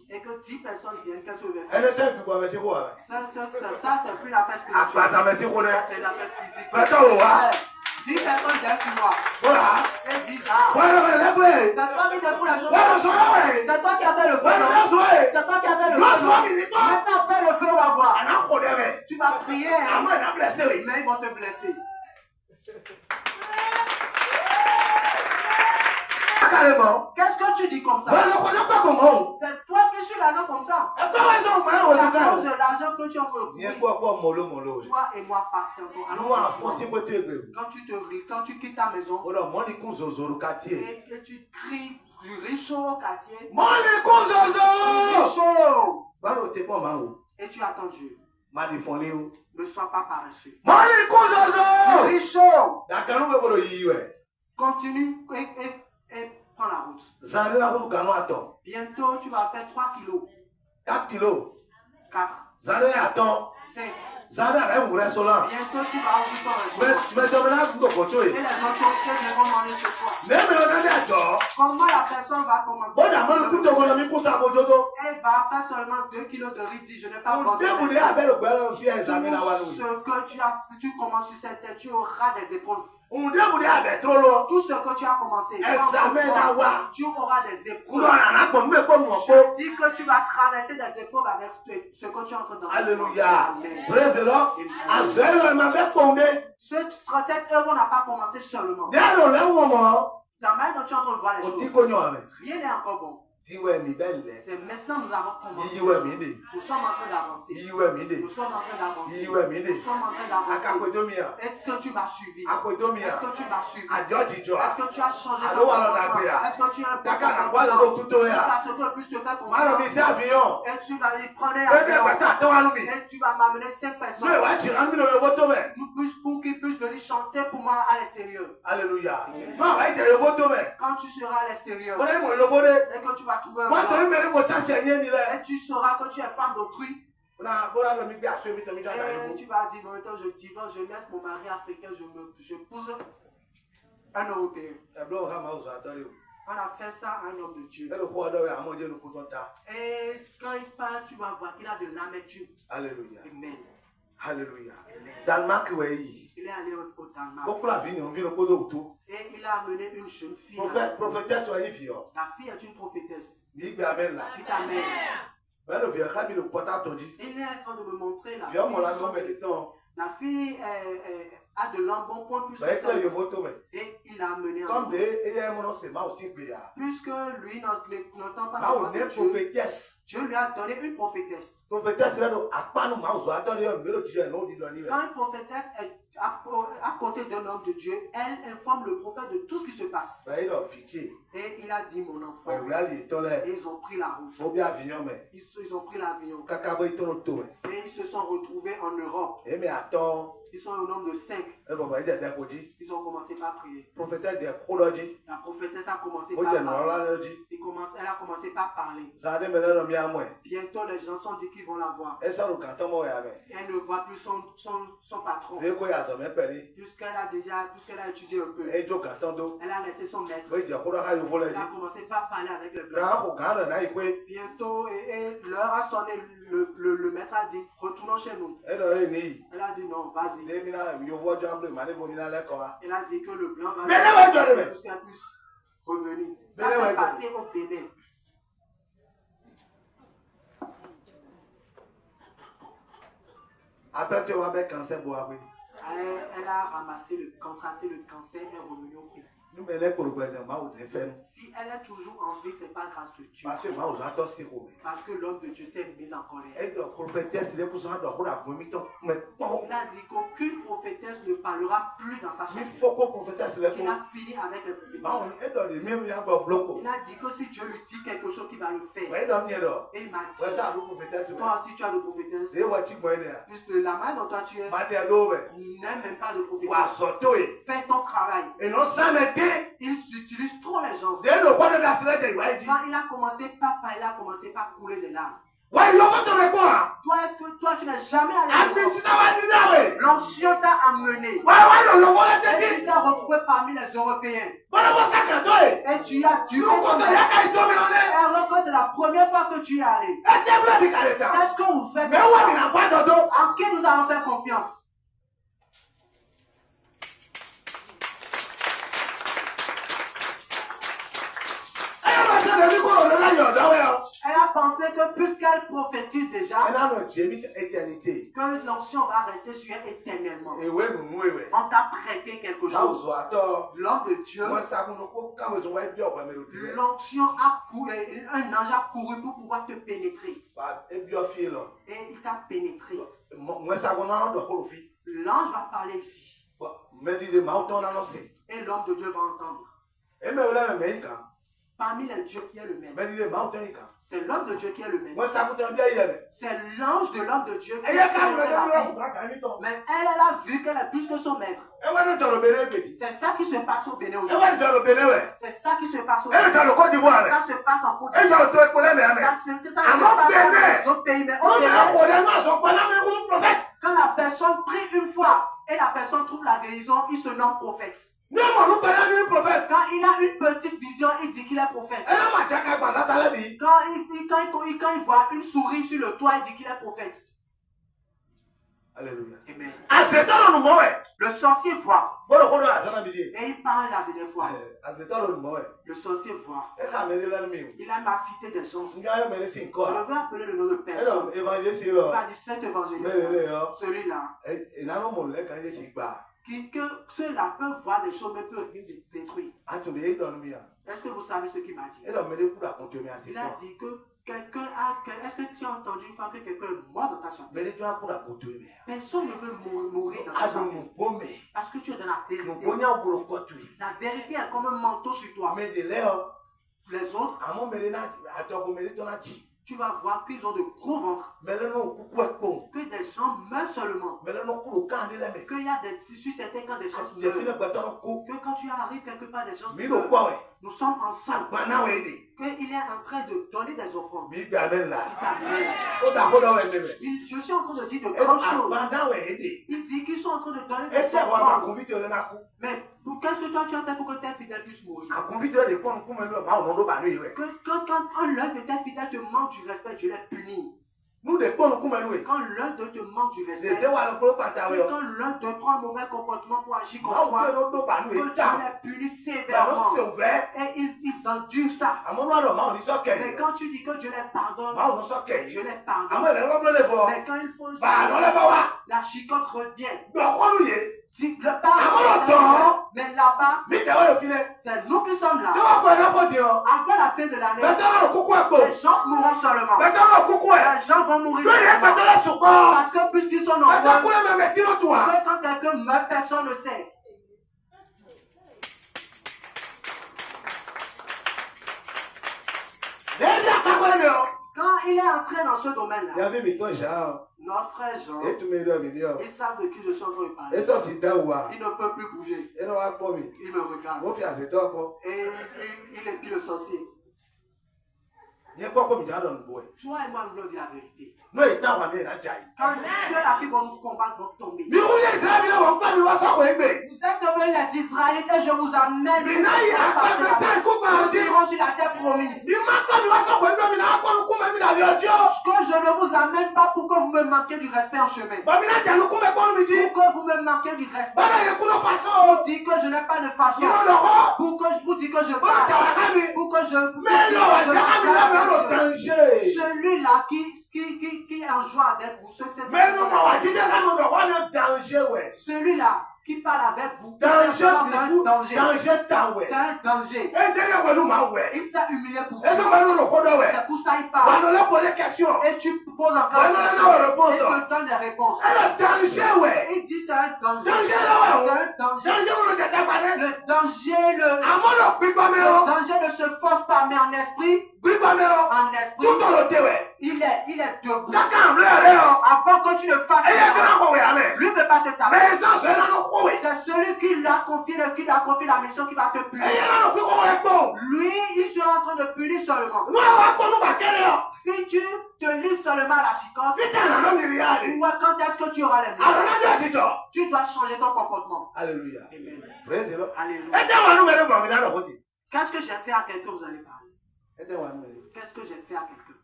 et que 10 personnes viennent, qu'est-ce que je vais faire? Ça, c'est plus l'affaire spirituelle. C'est l'affaire physique. 10 personnes viennent sur moi. Et disent, c'est toi qui détruis la chose. C'est toi qui appelles le feu. C'est toi qui appelles le feu. Maintenant, appelle le feu, on va voir. Tu vas prier, mais ils vont te blesser. Qu'est-ce que tu dis comme ça? C'est toi qui suis toucher l'argent comme ça. À À cause de l'argent que tu as pour toi et moi patientons. Alors, quand tu quittes ta maison et que tu cries du richo au quartier, et tu attends Dieu. Ne sois pas paresseux. Richo. Continue et prends la route. Bientôt tu vas faire 3 kilos. 4 kilos. 4. 5. Bientôt tu vas ouvrir ton restaurant. Et les autres vont manger chez toi. Comment la personne va commencer? Elle va faire seulement 2 kilos de riz. Je n'ai pas vendu. Ce que tu commences sur cette tête, tu auras des épreuves. Tout ce que tu as commencé, tu auras des épreuves. Je dis que tu vas traverser des épreuves avec ce que tu es en train de faire. Alléluia. Praise the Lord. Cette œuvre n'a pas commencé seulement. La manière dont tu es en train de voir les choses, rien n'est encore bon. C'est maintenant nous avons commencé. Nous sommes en train d'avancer. Nous sommes en train d'avancer. Nous sommes en train d'avancer. Est-ce que tu m'as suivi? Est-ce que tu m'as suivi? Est-ce que tu as changé ton comportement? Est-ce que tu as un peu parce que plus te faire confiance. Et tu vas y prendre l'avion. Et tu vas m'amener 5 personnes. Pour qu'ils puissent venir chanter pour moi à l'extérieur. Alléluia. Quand tu seras à l'extérieur et que tu vas trouver un et tu sauras que tu es femme d'autrui. Et tu vas dire, maintenant je divorce, je laisse mon mari africain, je épouse un Européen. On a fait ça à un homme de Dieu. Et quand il parle, tu vas voir qu'il a de l'amertume. Alléluia. Amen. Alléluia. Danemark, il est allé au Danemark. Et il a amené une jeune fille. Prophétesse, la fille est une prophétesse. Dites amen. Amen. Il est en train de me montrer la fille. La fille a de l'embonpoint plus que ça. Et il l'a amené en puisque lui n'entend pas la voix de Dieu. Dieu lui a donné une prophétesse. Quand une prophétesse est à côté d'un homme de Dieu, elle informe le prophète de tout ce qui se passe. Et il a dit, mon enfant. Et ils ont pris la route. Ils ont pris l'avion. Et ils se sont retrouvés en Europe. Ils sont au nombre de 5. Ils ont commencé par prier. La prophétesse a commencé par parler. Elle a commencé par parler. Bientôt les gens sont dit qu'ils vont la voir. Elle ne voit plus son patron. Puisqu'elle a étudié un peu. Elle a laissé son maître. Elle a commencé par parler avec le blanc. Bientôt, et l'heure a sonné. Le maître a dit, retournons chez nous. Elle a dit non, vas-y. Elle a dit que le blanc va venir pour qu'elle puisse revenir. Ça s'est passé au Bénin. Après, tu vas avec cancer. Elle a contracté le cancer et est revenue au pays. Si elle est toujours en vie, c'est pas grâce de Dieu. Parce que l'homme de Dieu s'est mis en colère. Il a dit qu'aucune prophétesse ne parlera plus dans sa chambre. Il a fini avec les prophétesses. Il a dit que si Dieu lui dit quelque chose, qu'il va le faire. Et il m'a dit, toi aussi tu as de prophétesse. Puisque la main dont toi tu es, n'aime même pas de prophétesse. Fais ton travail. Et non, ça m'était. Ils utilisent trop les gens. Quand il a commencé par parler, il a commencé par couler des larmes. Toi, est-ce que toi, tu n'es jamais allé? L'onction t'a amené. Et tu t'es retrouvé parmi les Européens. Et tu as dû. Alors que c'est la première fois que tu y es allé. Qu'est-ce que vous faites? En qui nous allons faire confiance? Elle a pensé pensez que puisqu'elle prophétise déjà, que l'onction va rester sur elle éternellement. On t'a prêté quelque chose. L'homme de Dieu, l'onction a couru, un ange a couru pour pouvoir te pénétrer. Et il t'a pénétré. L'ange va parler ici. Et l'homme de Dieu va entendre. Parmi les dieux qui est le maître. C'est l'homme de Dieu qui est le maître. C'est l'ange de l'homme de Dieu qui est le maître. Mais elle a vu qu'elle est plus que son maître. C'est ça qui se passe au Bénin aujourd'hui. C'est ça qui se passe au Bénin. Ça se passe en Côte d'Ivoire. Ça se passe dans les autres pays. Mais au Bénin, quand la personne prie une fois et la personne trouve la guérison, il se nomme prophète. Quand il a une petite vision, il dit qu'il est prophète. Quand il voit une souris sur le toit, il dit qu'il est prophète. Alléluia. Amen. Le sorcier voit. Et il parle la dernière fois. Le sorcier voit. Il a ma cité des gens. Je veux appeler le nom de personne. Il va dire cet évangéliste. Celui-là. Que ceux-là peuvent voir des choses mais peuvent détruire. Est-ce que vous savez ce qu'il m'a dit? Il a dit que quelqu'un a... Est-ce que tu as entendu une fois que quelqu'un est mort dans ta chambre? Personne ne veut mourir dans ta chambre. Parce que tu es dans la vérité. La vérité est comme un manteau sur toi. Les autres, tu vas voir qu'ils ont de gros ventres. Que des gens meurent seulement. Qu'il y a sur certains cas des gens meurent. Que quand tu arrives quelque part des gens meurent. Nous sommes ensemble. Qu'il est en train de donner des offrandes. Je suis en train de dire de grandes choses. Il dit qu'ils sont en train de donner des offrandes. Mais qu'est-ce que toi tu as fait pour que tes fidèles puissent mourir? Quand un l'un de tes fidèles te manque du respect, Dieu les punit. Quand l'un de te manque du respect, quand l'un de toi un mauvais comportement pour agir contre toi, que Dieu les punit sévèrement. Et ils endurent ça. Mais quand tu dis que Dieu les pardonne, Dieu les pardonne. Mais quand il faut la chicotte revient. Mais là-bas, c'est nous qui sommes là. Avant la fin de l'année, les gens mourront seulement. Les gens vont mourir seulement. Parce que puisqu'ils sont nombreux, quand quelqu'un meurt, personne ne sait. Quand il est entré dans ce domaine-là, notre frère Jean, ils savent de qui je suis en train de parler. Il ne peut plus bouger. Il me regarde. Et il épie le sorcier. Toi et moi, nous voulons dire la vérité. Quand ceux là qui vont nous combattre vont tomber. Vous êtes devenus les Israélites et je vous amène. Nous irons sur la terre promise. Que je ne vous amène pas pour que vous me manquiez du respect en chemin. Pour que vous me manquiez du respect. Pour dire que je n'ai pas de façon. Pour que je vous dis que je parle. Pour que je... Celui-là qui est en joie avec vous. Celui-là qui parle avec vous. C'est un danger. C'est un danger. Il s'est humilié pour vous. C'est pour ça qu'il parle. Et tu poses encore et te donne des réponses. Il dit c'est un danger. Le danger de ce fausse parmi en esprit. Il est debout. Avant que tu le fasses, lui ne veut pas te taper. C'est celui qui l'a confié la mission qui va te punir. Lui, il sera en train de punir seulement. Si tu te lis seulement à la chicotte, quand est-ce que tu auras les mots? Tu dois changer ton comportement. Alléluia. Amen. Alléluia. Qu'est-ce que j'ai fait à quelqu'un, vous allez parler? Qu'est-ce que j'ai fait à quelqu'un?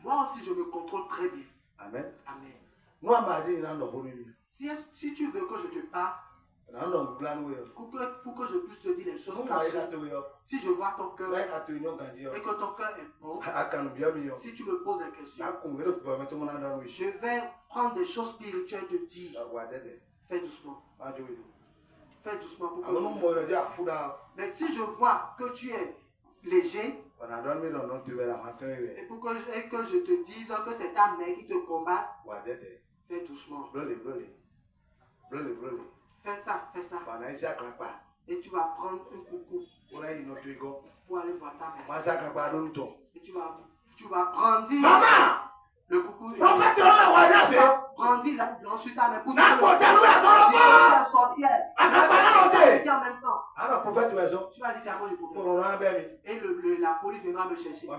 Moi aussi, je me contrôle très bien. Amen. Amen. Si tu veux que je te parle, Pour que je puisse te dire les choses cachées. Si je vois ton cœur et que ton cœur est bon, si tu me poses des questions, je vais prendre des choses spirituelles te dire. Fais doucement. Fais doucement pour que mais si je vois que tu es léger, et que je te dise que c'est ta mère qui te combat, fais doucement. Fais ça. Et tu vas prendre un coucou pour aller voir ta mère. Et tu vas prendre le coucou. Brandis là sur ta main pour dire la sorcière. En même temps. Tu vas dire c'est à cause du prophète. Et la police viendra me chercher. La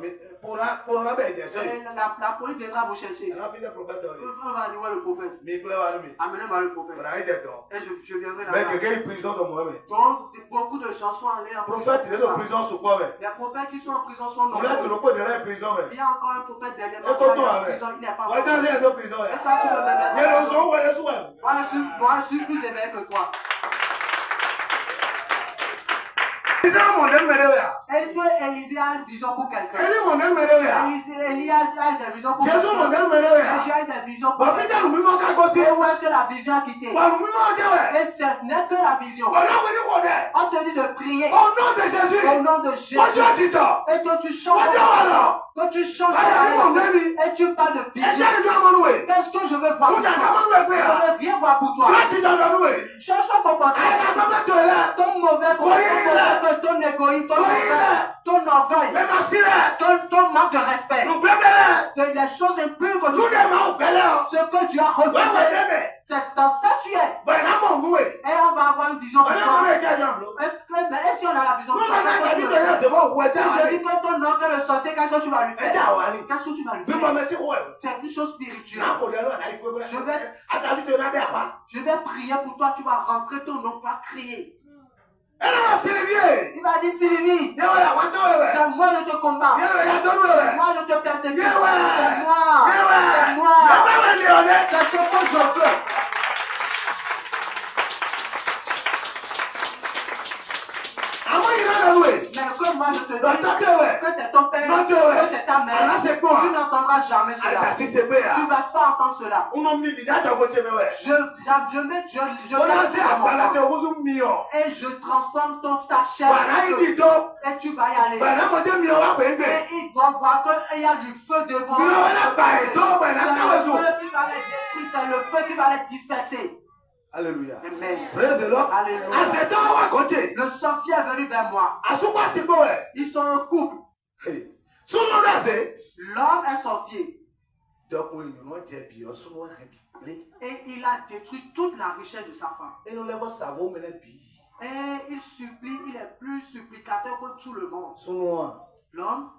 police viendra vous chercher. On va dire ouais le prophète. Amenez-moi le prophète. Et je viendrai là-bas. Donc beaucoup de gens sont allés en prison. Les prophètes qui sont en prison sont nombreux. Il y a encore un prophète derrière moi qui est en prison. Il n'est pas en prison. Et toi tu veux me mettre. Moi je suis plus éveillé que toi. Est-ce que Élisée a une vision pour quelqu'un? Élie a des visions pour quelqu'un. Jésus a des visions pour quelqu'un. Et où est-ce que la vision a quitté? Et ce n'est que la vision. On te dit de prier au nom de Jésus. Et que tu changes et tu parles de vision. Qu'est-ce que je veux voir pour toi? Je veux rien voir pour toi. Change ton comportement. Ton mauvais comportement, ton égoïsme, ton orgueil, ton manque de respect, les choses impures que tu fais, ce que tu as refusé, c'est dans ça tu es. Et on va avoir une vision pour toi. Et si on a la vision pour toi, si je dis que ton oncle le sorcier, qu'est-ce que tu vas lui faire? Qu'est-ce que tu vas lui faire? C'est une chose spirituelle. Je vais prier pour toi, tu vas rentrer, ton oncle va crier. Il va dire Sylvie, c'est moi je te combats, moi je te persécute, c'est moi, c'est ce que je veux. Mais que moi je te dis que c'est ton père, que c'est ta mère, tu n'entendras jamais cela. Tu ne vas pas entendre cela. Et je transforme ta chair et tu vas y aller. Et ils vont voir qu'il y a du feu devant eux. C'est le feu qui va les disperser. Alléluia. Amen. Alléluia. Le sorcier est venu vers moi. Ils sont en couple. L'homme est sorcier. Et il a détruit toute la richesse de sa femme. Et il supplie, il est plus supplicateur que tout le monde. L'homme,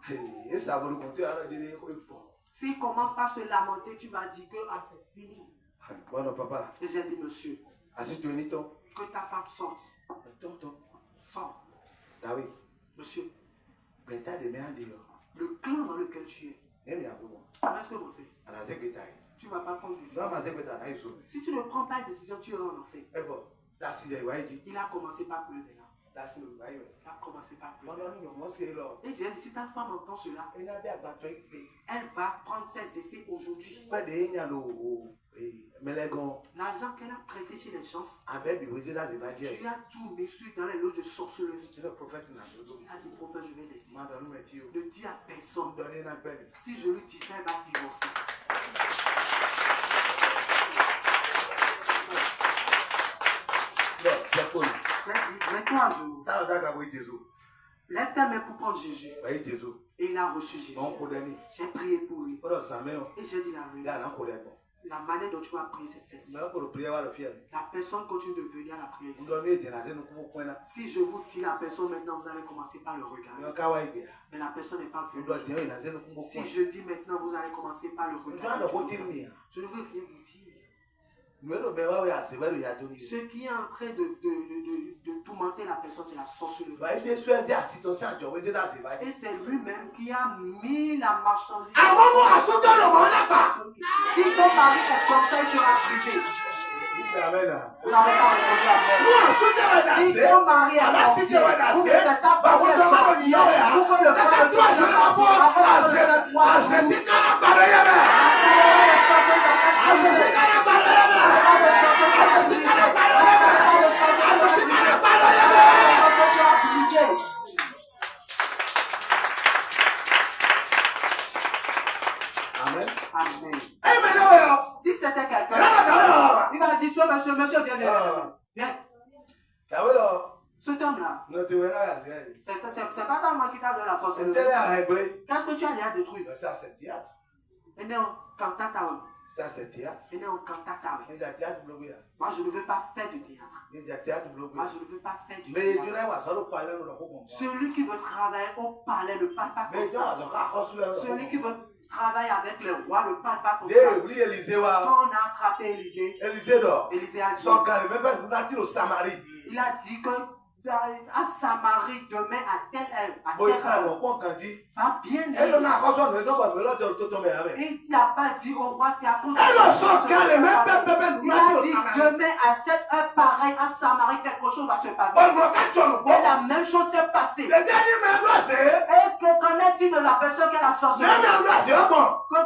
s'il commence par se lamenter, tu vas dire que c'est fini. Et j'ai dit, monsieur, que ta femme sorte. Sors. Monsieur, le clan dans lequel tu es, est-ce que vous faites? Tu ne vas pas prendre décision. Si tu ne prends pas de décision, tu iras en enfer. Il a commencé par pleurer là. Il a commencé par pleurer. Et j'ai dit, si ta femme entend cela, elle va prendre ses effets aujourd'hui. L'argent qu'elle a prêté chez les gens, tu as tout mixé dans les loges de sorcellerie. Il a dit, prophète, je vais laisser. Ne dis à personne. Si je lui dis ça, elle va divorcer. J'ai dit, mets-toi à genoux. Lève ta main pour prendre Jésus. Et il a reçu Jésus. J'ai prié pour lui. Et j'ai dit la lui. La manière dont tu vas prier, c'est cette. La personne continue de venir à la prière ici. Si je vous dis la personne maintenant, vous allez commencer par le regarder. Mais la personne n'est pas venue. Si je dis maintenant, vous allez commencer par le regarder. Je ne veux rien vous dire. Ce qui est en train de tourmenter la personne, c'est la sorcellerie. Et c'est lui-même qui a mis la marchandise. Si ton mari est comme ça, il sera privé. Vous n'avez pas répondu amen. Si ton mari est sorcier, ou que c'est ta femme qui est sorcière, ou que le frère est sorcier, Amen. Si c'était quelqu'un, il va dire, monsieur, viens. Cet homme-là, c'est pas ta qui t'a donné la sorcellerie. Qu'est-ce que tu as déjà détruit? Il est en contact avec. Il est en contact avec. Moi, je ne veux pas faire du théâtre. Moi, je ne veux pas faire du théâtre. Celui qui veut travailler au palais ne parle pas comme ça. Celui qui veut travailler avec les rois ne parle pas comme ça. Quand on a attrapé Élisée, Élisée a dit, il a dit que à Samarie demain à telle heure, va bien dire. Il n'a pas dit au roi, c'est à cause de il a dit demain à cette heure pareille à Samarie quelque chose va se passer. Et la même chose s'est passée. Et que connais-tu de la personne qui a la sorcellerie?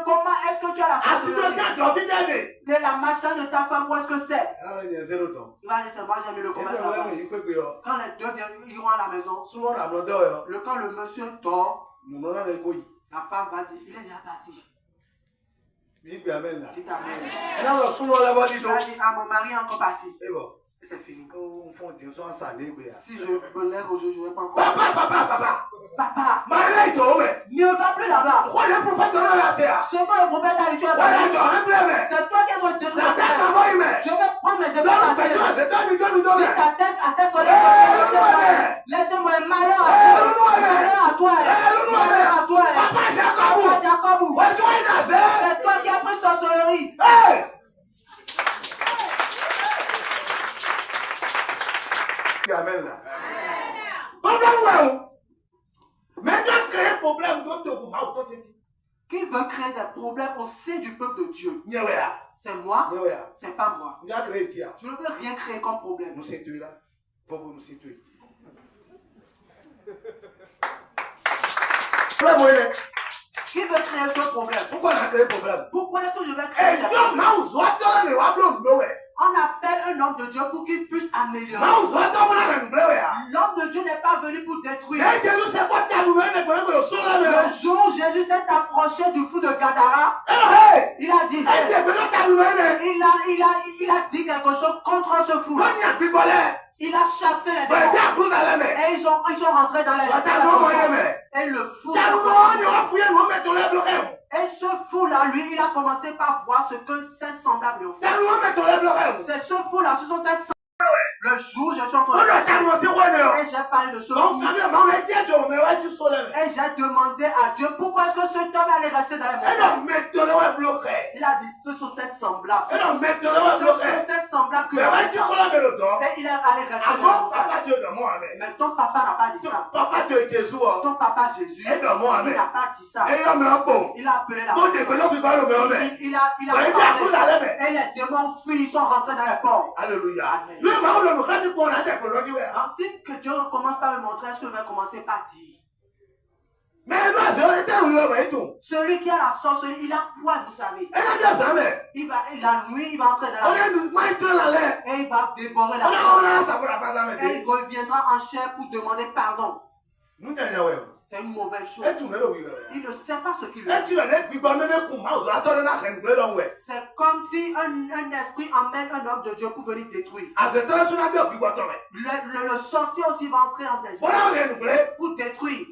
Comment est-ce que tu as la sorcellerie? Et la machin de ta femme, où est-ce que c'est? Il va dire, c'est moi j'ai mis le commerce là-bas. Quand les deux iront à la maison, quand le monsieur dort, la femme va dire, il est déjà parti. Dis amen. Il va dire, ah, mon mari est encore parti. Et c'est fini. Si je me lève aujourd'hui, je ne vais pas encore. Papa, ne va plus là-bas. Ce que le prophète a dit, c'est toi qui dois détruire la terre. Je vais prendre mes épaules. Si ta tête à tête collée, laissez-moi un malheur à toi. Malheur à toi. Papa Jacob. C'est toi qui as pris sorcellerie. Amen là. Qui veut créer des problèmes au sein du peuple de Dieu? C'est moi? C'est pas moi. Je ne veux rien créer comme problème. Qui veut créer ce problème? Pourquoi on a créé problème? Pourquoi est-ce que je vais créer ce problème? On appelle un homme de Dieu pour qu'il puisse améliorer. L'homme de Dieu n'est pas venu pour détruire. Le jour où Jésus s'est approché du fou de Gadara, il a dit, il a dit quelque chose contre ce fou. Il a chassé les démons. Et ils sont rentrés dans les et le fou. Et ce fou-là, lui, il a commencé par voir ce que ses semblables lui ont fait. C'est ce fou-là, ce sont ses semblables. Le jour, je suis en train de et j'ai parlé de ce fou. Et j'ai demandé à Dieu pourquoi est-ce que cet homme allait rester dans les montagnes. Il a dit, ce sont ses semblables. Ce sont ses semblables que et il est allé rester dans les montagnes. Mais ton papa n'a pas dit ça. Ton papa Jésus, il n'a pas dit ça. Il a appelé la porte. Il a parlé. Et les démons fuient, ils sont rentrés dans les portes. Alléluia. Alors, si que Dieu commence par me montrer, est-ce que je vais commencer par dire? Celui qui a la sorcellerie, il a quoi, vous savez? Il va, la nuit, il va entrer dans la mer. Et il va dévorer la terre. Et il reviendra en chair pour demander pardon. C'est une mauvaise chose. Il ne sait pas ce qu'il veut. C'est comme si un esprit emmène un homme de Dieu pour venir détruire. Le sorcier aussi va entrer en esprit pour détruire.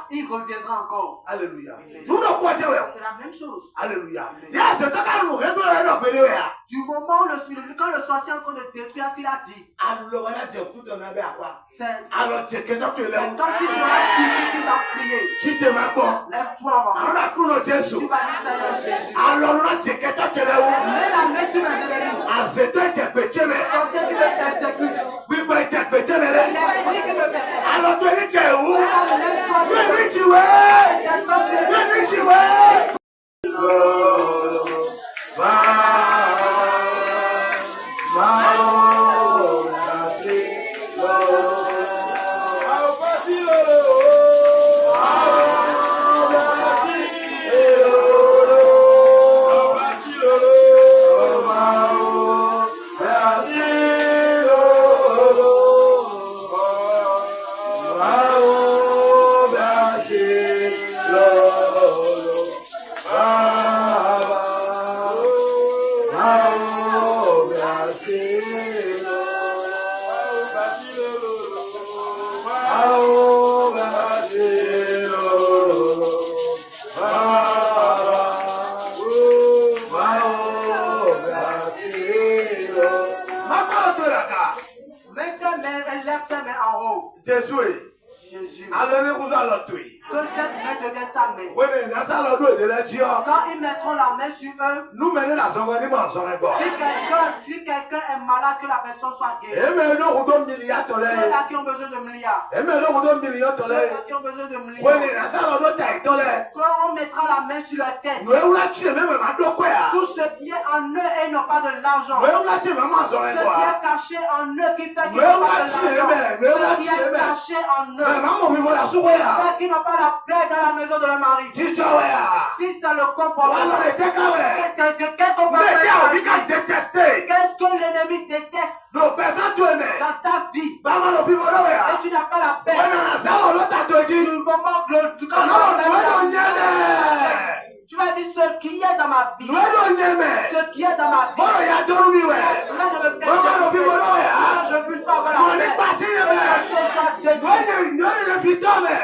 Il reviendra encore. Alléluia. C'est la même chose. Alléluia. Du moment où quand le sorcier est en train de détruire ce qu'il a dit, c'est quand il sera supplié qu'il va crier. Lève-toi avant. Tu vas dire Seigneur Jésus. Mets la main sur mes ennemis. Sorcier qui me persécute. L'esprit qui me persécute. ils mettront la main sur eux, si quelqu'un est malade, que la personne soit guérie. Ceux-là qui ont besoin de milliards. Ceux-là qui ont besoin de milliards. Quand on mettra la main sur leur tête, tout ce qui est en eux et n'ont pas de l'argent. Ce qui est caché en eux qui fait qu'ils n'ont pas de l'argent. Ce qui est caché en eux. Ceux qui n'ont pas la paix dans la maison de leur mari. Si c'est le comportement, qu'est-ce que l'ennemi déteste dans ta vie? Et tu n'as pas la paix. Tu vas dire ce qui est dans ma vie. Ce qui est dans ma vie. Je ne puisse pas avoir la paix.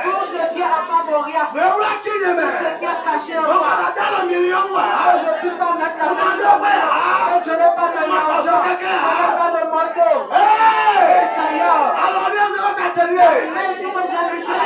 Tout ce qui est à favorias. Tout ce qui est caché en moi. Je ne puisse pas mettre la main. Je n'ai pas de l'argent. Je n'ai pas de moto. Seigneur. Merci que j'ai mis sur la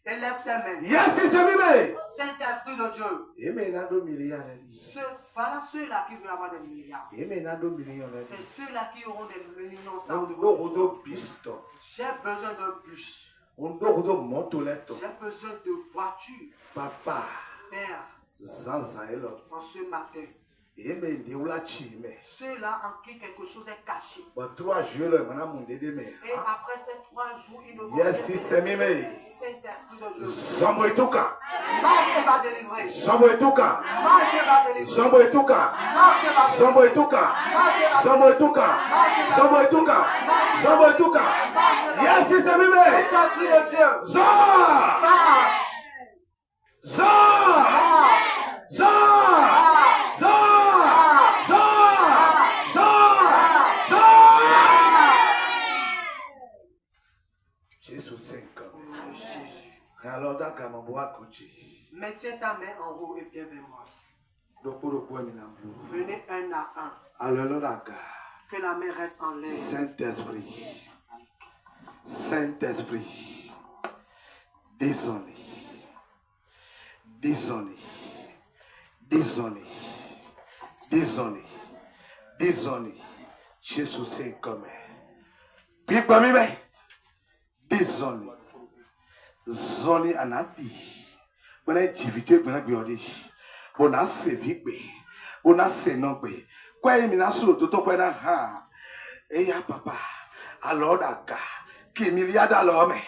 Élève tes mains. Saint-Esprit de Dieu. Voilà ceux-là qui veulent avoir des milliards. C'est ceux-là qui auront des millions sans de J'ai besoin de bus. J'ai besoin de voitures. Papa. Père. En ce matin. Ceux-là en qui quelque chose est caché. Et après ces 3 jours, ils ne vont pas. Saint-Esprit de Dieu. Marche et va délivrer. Marche et va délivrer. Saint-Esprit de Dieu. Mais tiens ta main en haut et viens vers moi. Venez un à un. Que la main reste en l'air. Saint-Esprit, désolé. Jésus c'est comme désolé. Zoli anabi. Bona jivite gbona gbe ode. Bona se vigbe. Bona se no gbe. Kwa emi na so to kwa na ha. Eya papa. Alodaga. Ke milliard lo me.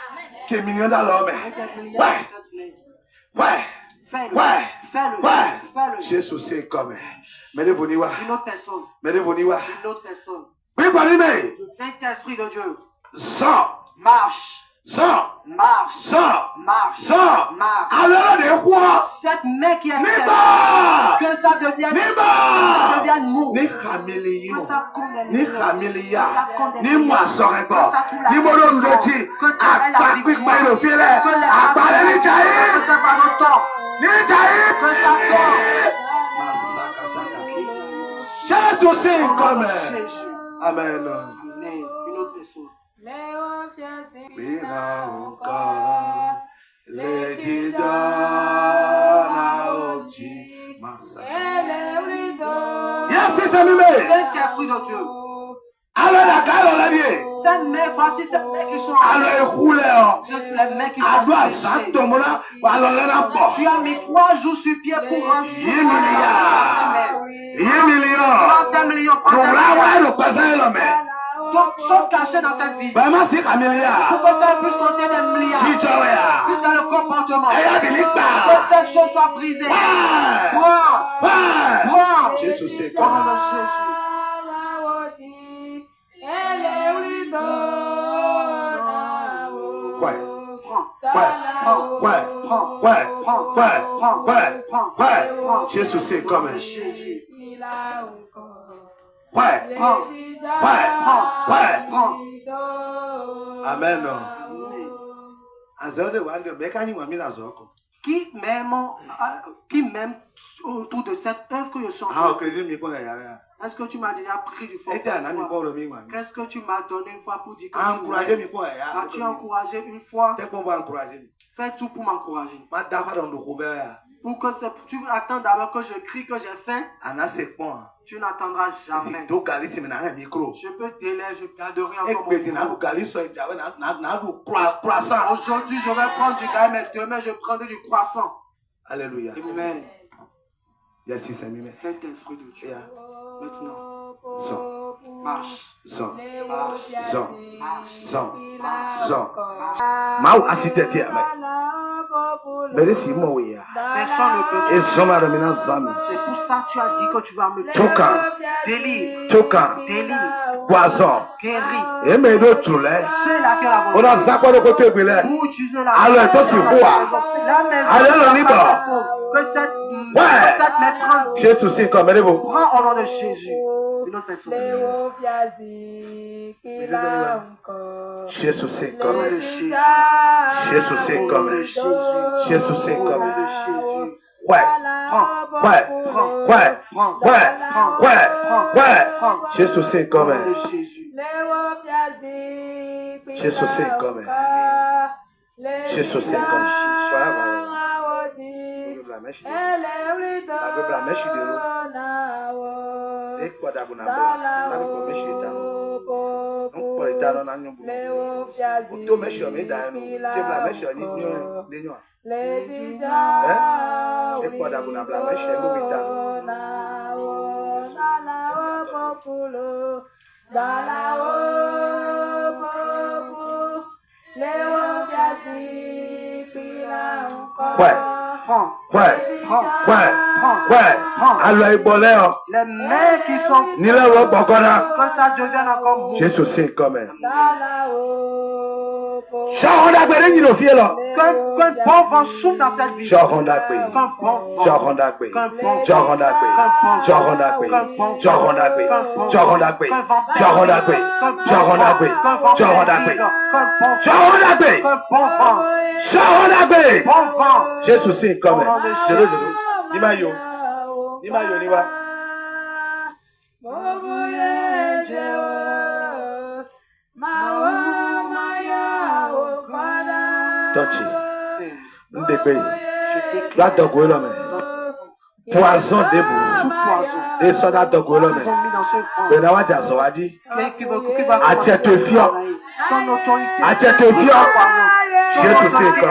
Ke million $. Ouais. Jésus c'est comme. Une autre personne. Oui, Saint-Esprit de Dieu. Sans. Marche. Sors. Marche. Sors. Marche. Sors. Marche. Alors des rois. Cette main qui est Niba. serrée, que ça devienne mou. Ni caméléon. Que ça condamne. Ni camélia. Que ça condamne. Ni moisson encore. Que ça tout la Ni mono ndochi. que tu aies la Akpa victoire. kwispa ino fiele. Que les Akpa le ni que jaï. ça pas de temps. Ni jaï. Que ça tombe. Jésus c'est Au nom comme. de Jésus. Amen. Amen. Une autre personne. Viva encore. Les guidons na oji. Yes, c'est mime. Saint-Esprit de Dieu. Alors la cale on l'a dit. Cette main, voici ces mains qui sont Alors roule. juste les mains qui sont Ado séchées. asantomona. Alors la bo. Tu as mis 3 jours sur pied pour rendre Millions. 30 millions, Donc là, ouais, le passant est l'homme. donc, chose cachée dans cette vie. Vraiment, c'est Camélia. Pour que ça puisse compter des milliards. Si tu as. Si c'est le comportement. Et à Bélique, Que cette chose soit brisée. Prends. Jésus, c'est Au nom comme. de Jésus. Ouais. Prends. Jésus, c'est comme. Jésus. Prends. Amen. Qui m'aime autour de cette œuvre que je suis en train de faire. Est-ce que tu m'as déjà pris du fort? Qu'est-ce que tu m'as donné une fois pour dire que tu m'aimes? As-tu encouragé une fois? Fais tout pour m'encourager. Pour que tu attends d'abord que je crie que j'ai faim. Tu n'attendras jamais. Je peux délai, je garderai encore mon micro. Aujourd'hui, je vais prendre du gars, mais demain, je prendrai du croissant. Alléluia. Amen. Saint-Esprit de Dieu. Maintenant, Zon. marche. Zon. Marche. Zon. Marche. Zon. Zon. Mau asitete ame. Beresi mo ya. Personne ne peut E te zoma domina zami. C'est pour ça que tu as dit que tu vas me Toka. délivre. Toka. Délivre. Poison. Guérir. E me do trule. C'est là que la volonté. Ona zakwa do kote gbele. Pour utiliser la Alors, toi, c'est quoi? La maison. Alors, on y va. Que cette main prenne. Jésus c'est comme vous. Prends au nom de Jésus. Une autre personne. Jésus c'est Au comme. nom de Jésus. Jésus c'est Au nom comme. de Jésus. Jésus c'est Au nom comme. de Jésus. Ouais. Prends. Ouais. Prends. Ouais. Prends. Ouais. Prends. Ouais. Prends. Ouais. Prends. Jésus c'est Au comme. nom de Jésus. Jésus c'est comme. Jésus c'est comme. Voilà, voilà. La mèche de l'eau. Et quoi d'abord n'a pas de mèche d'étano. On peut l'étano n'a pas de auto mèche mais d'ano. C'est la mèche ni n'yo. Hein? Et quoi d'abord n'a pas de mèche mais d'étano. Ouais. Alors, il bolait. Les mains qui sont. Ni la robe bokona. Que ça devienne encore mou. Jésus c'est comme. Shahonda gbere ni no fie lo. Qu'un bon vent souffle dans cette vie. Shahonda gbe. Qu'un bon vent. Shahonda gbe. Qu'un Shahonda gbe. Shahonda gbe. Shahonda gbe. Shahonda gbe. Shahonda gbe. Shahonda gbe. Shahonda gbe. Shahonda gbe. Qu'un bon vent. Shahonda gbe. Bon vent. Jésus c'est comme. Au nom de Jésus. Ni ma yo. Ni ma yo ni wa. Touchy. Ndegbe. La dogo lo me. Poison debout. Tout poison. Et ça la dogo lo me. Ils ont mis dans ce vent. Ben awa ja so wadi. Qui va Atie te fio. ton autorité. Atie te fio. Jésus c'est comme.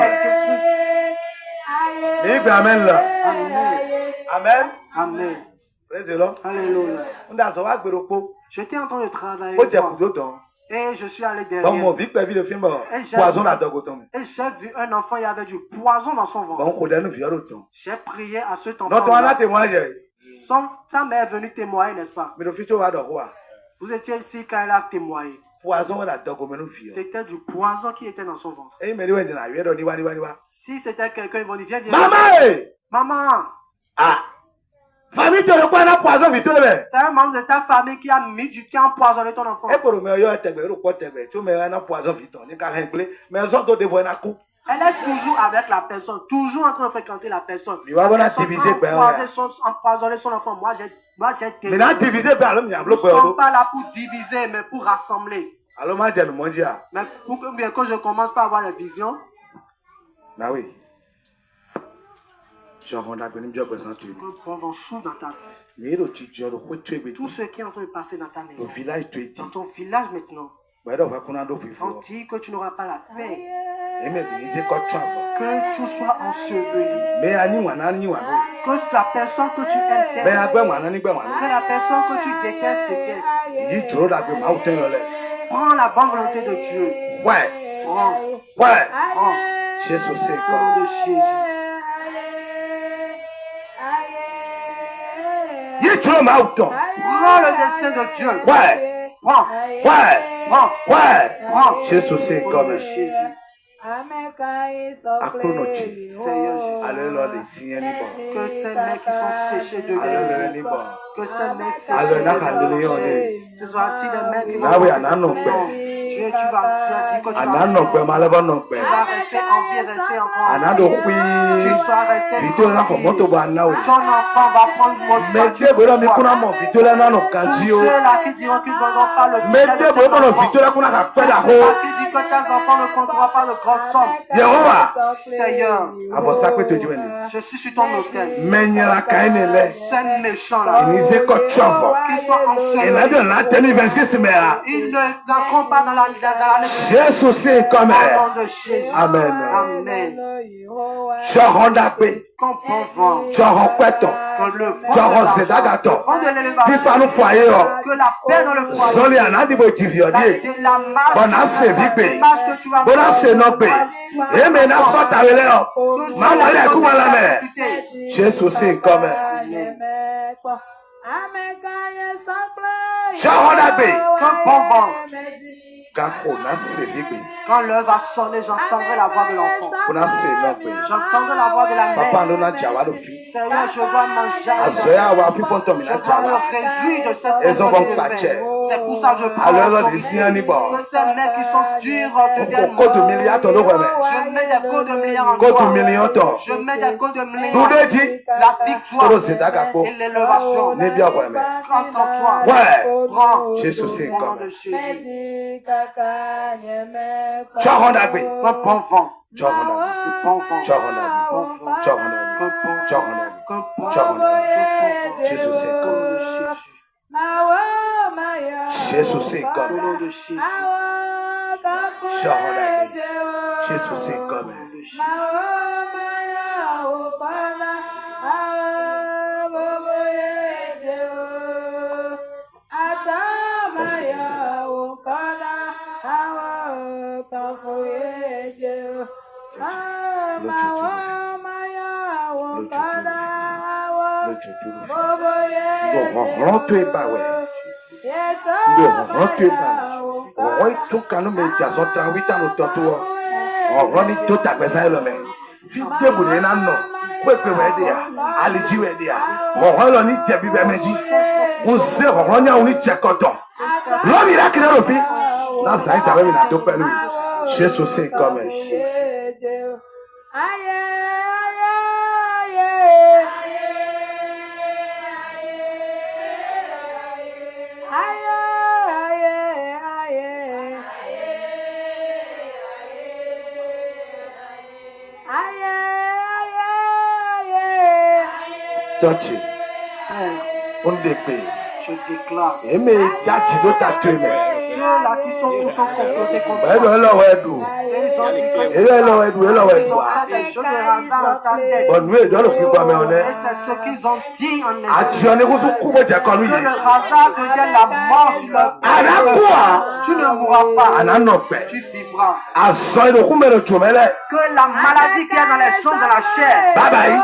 Mais amen là. Amen. Amen. Amen. Praise the Lord. Alléluia. On a so wa gbero po. J'étais en train de travailler. O je ku don. Et je suis allé Bon mon derrière. vie pe vi le film poison la dogo ton. Et j'ai vu un enfant, il y avait du poison dans son ventre. Bon ko denu vi oro ton. J'ai prié à cet Non to enfant. ala témoigne. Sa mère est venue témoigner, n'est-ce pas? Mais le futur wa do wa. Vous étiez ici quand elle a témoigné. C'était du poison qui était dans son ventre. Si c'était quelqu'un, ils vont dire, viens. Maman! Ah! Famille, tu ne pas poison vite. C'est un membre de ta famille qui a mis du qui a empoisonné ton enfant. Elle est toujours avec la personne, toujours en train de fréquenter la personne. La personne a empoisonné son enfant. Moi, j'ai divisé. Nous ne sommes pas là pour diviser, mais pour rassembler. Mais pour que bien quand je commence par avoir la vision. Bah oui. Que le bon vent souffle dans ta vie. Tout ce qui est en train de passer dans ta maison. Dans ton village maintenant. On dit que tu n'auras pas la paix. Que tu sois enseveli. Que la personne que tu aimes t'aime. Que la personne que tu détestes déteste. Prends la bonne volonté de Dieu. Prends. Jésus, au nom de Jésus. Prends le dessein de Dieu. Prends. Jésus, c'est comme Jésus. Seigneur Jésus. Que ces mecs qui sont séchés de vie. Que ces mecs séchés de vie. Tu dois dire des mecs qui vont Dieu, tu as dit que tu vas rester en vie, rester encore. Tu sois resté ton enfant va prendre mon temps. Tous ceux-là qui diront qu'ils ne vendront pas le budget de tes enfants. Tous ceux-là qui disent que tes enfants ne compteront pas de grandes sommes. Seigneur, je suis sur ton autel. Ces méchants-là, qui sont enseignements, ils n'entrent pas dans la Jésus, c'est comme Amen. Quand bon vent, que le foyer, que la paix dans le foyer, la marche que tu vas Jésus, c'est comme quand bon vent, quand l'heure va sonner, j'entendrai la voix de l'enfant. J'entendrai la voix de la mère. Seigneur, je dois manger. Je dois me réjouir de cette épreuve. C'est pour ça que je parle. Que ces mecs qui sont durs deviennent morts. Je mets des coups de milliards en toi. Je mets des coups de milliards. La victoire et l'élévation. Entre en toi. Prends. Jésus, c'est comme un bon vent. Jésus, c'est comme Jésus, c'est comme Jésus, c'est comme Jésus, c'est comme touché. On déclare. Je déclare. Ceux-là qui sont complotés contre toi. Ils ont dit que ils ont fait des jeux de hasard dans ta tête. Et c'est ce qu'ils ont dit en esprit. Que le hasard devienne la mort sur leur tête. Tu ne mourras pas. Tu vivras. Que la maladie qui est dans les choses de la chair. Bye bye.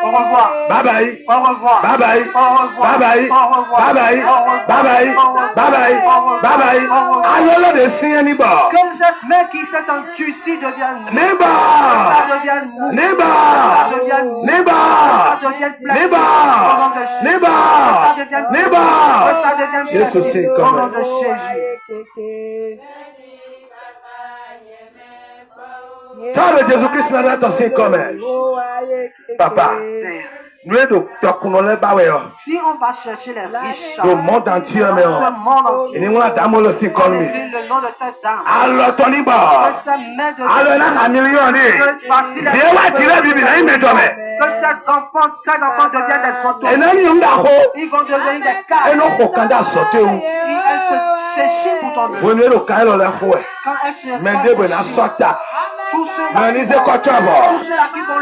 Au Au revoir. Bye bye. Au revoir. Bye bye. Au revoir. Bye bye. Au revoir. Bye bye. Au revoir. Bye bye. Bye bye. Bye bye. Alors de signer Niba. Que cette main qui s'est endurcie devienne mou. Niba. Ça devienne mou. Niba. Ça devienne mou. Niba. Ça devienne plastique. Niba. Au nom de Jésus. Niba. Ça devienne Niba. Ça devienne Jésus plastique. c'est Au comme nom de Jésus. Tant de Jésus-Christ n'a pas aussi comme Papa. Nous sommes Si on va chercher les riches le monde entier, dans ce monde entier, et nous avons le aussi comme on écrit le nom de cette dame. alors Tony Que Bar ces mains de alors là un million que ces enfants deviennent des autos. Ils vont devenir des cadres. Elles se chient pour tomber. Quand elles se révoltent, tous ceux-là qui vont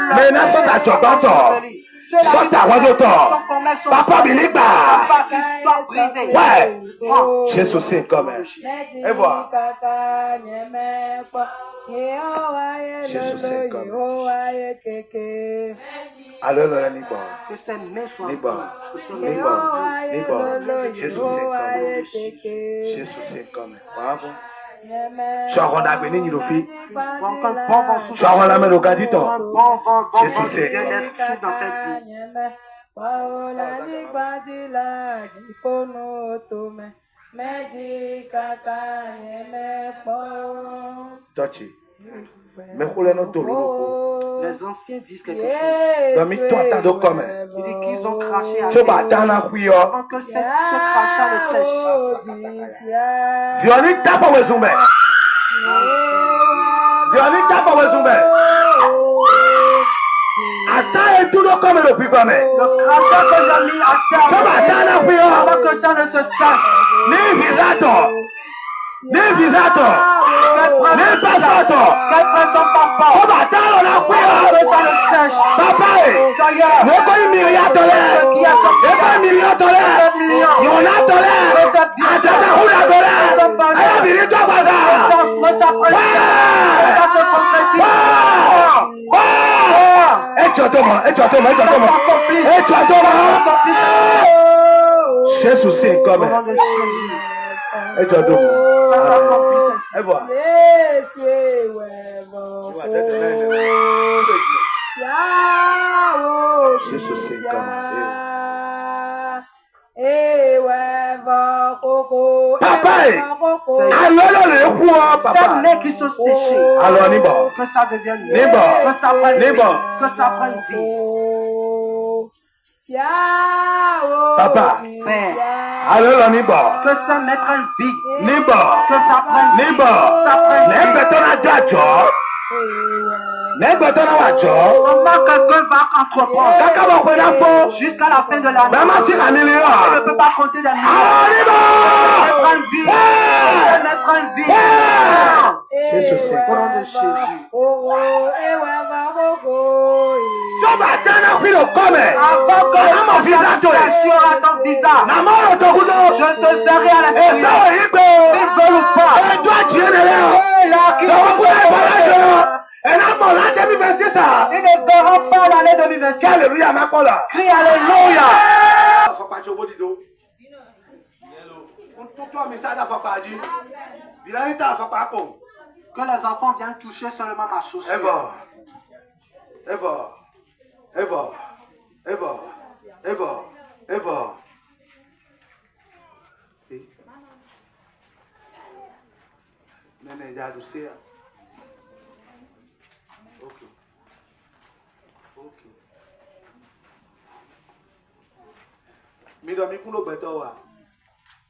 Papa Biliba. Papa, qu'ils soient brisés. Ouais. Jésus c'est comme et voilà. Jésus c'est comme alors là Niba. Que ces mains soient Niba. Niba. Jésus c'est comme Jésus c'est comme bravo. Sois on a béni ni l'office. Sois on la main au candidat. Jésus c'est comme dans cette vie. Touchy. Les anciens disent quelque chose. Ils disent qu'ils ont craché à terre. Avant que ce crachat le sèche. Et tout le comme le plus comme le crachat que j'ai mis à terre avant que ça ne se sache. Ni visator. Ni visator. Ni passator. Quel prend son passeport? On va attendre la Avant que ça ne sèche. Papa, ça y est. ne pas milliard de dollars. Ne pas milliard de dollars. On a dollars. Attends, on a dollars. Alors, dis-toi toi ça. Ça se concrétise. Jésus c'est comme et tu as tout. Ça s'accomplit ainsi. Et voilà. Jésus c'est comme Papa, alors le roi, papa. Ces mains qui sont séchées. Alors Niba. Que ça devienne Niba. Que ça prenne vie. Niba. Que ça prenne vie. Papa. Père. Alors Niba. Que ça me prenne vie. Niba. Que ça prenne vie. Niba. Ça prenne vie. Comment quelqu'un va entreprendre jusqu'à la fin de l'année? Il ne peut pas compter des millions. Prendre vie. Prendre vie. Jésus c'est au nom de Jésus. Avant que la situation à ton visage, je te verrai à l'extérieur. S'ils veulent ou pas. Ils ne verront pas l'année 2026. Alléluia, ma parole. Crie Alléluia. Que les enfants viennent toucher seulement ma chaussure.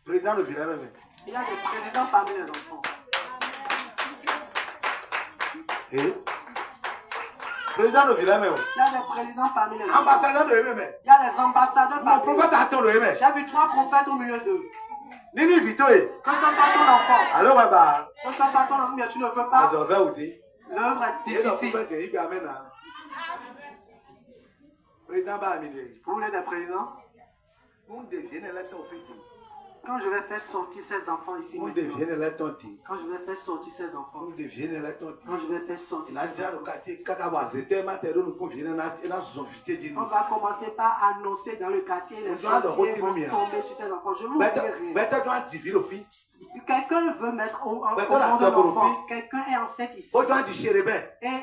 Président de Villa même. Il y a des présidents parmi les enfants. Président de Villa même. Il y a des présidents parmi les enfants. Ambassadeur de même. Il y a des ambassadeurs Mon parmi les prophète attend de même. J'ai vu 3 prophètes au milieu d'eux. Nini Vito. Que ce soit ton enfant. Alors, bah. Que ce soit ton enfant, mais tu ne veux pas. L'œuvre est difficile. Président Vous voulez des présidents? Quand je vais faire sortir ces enfants ici maintenant, quand je vais faire sortir ces enfants, quand je vais faire sortir ces enfants, on va commencer par annoncer dans le quartier, les sorciers vont tomber sur ces enfants. Je vous dis rien. Si quelqu'un veut mettre au monde un enfant, quelqu'un est enceinte ici, et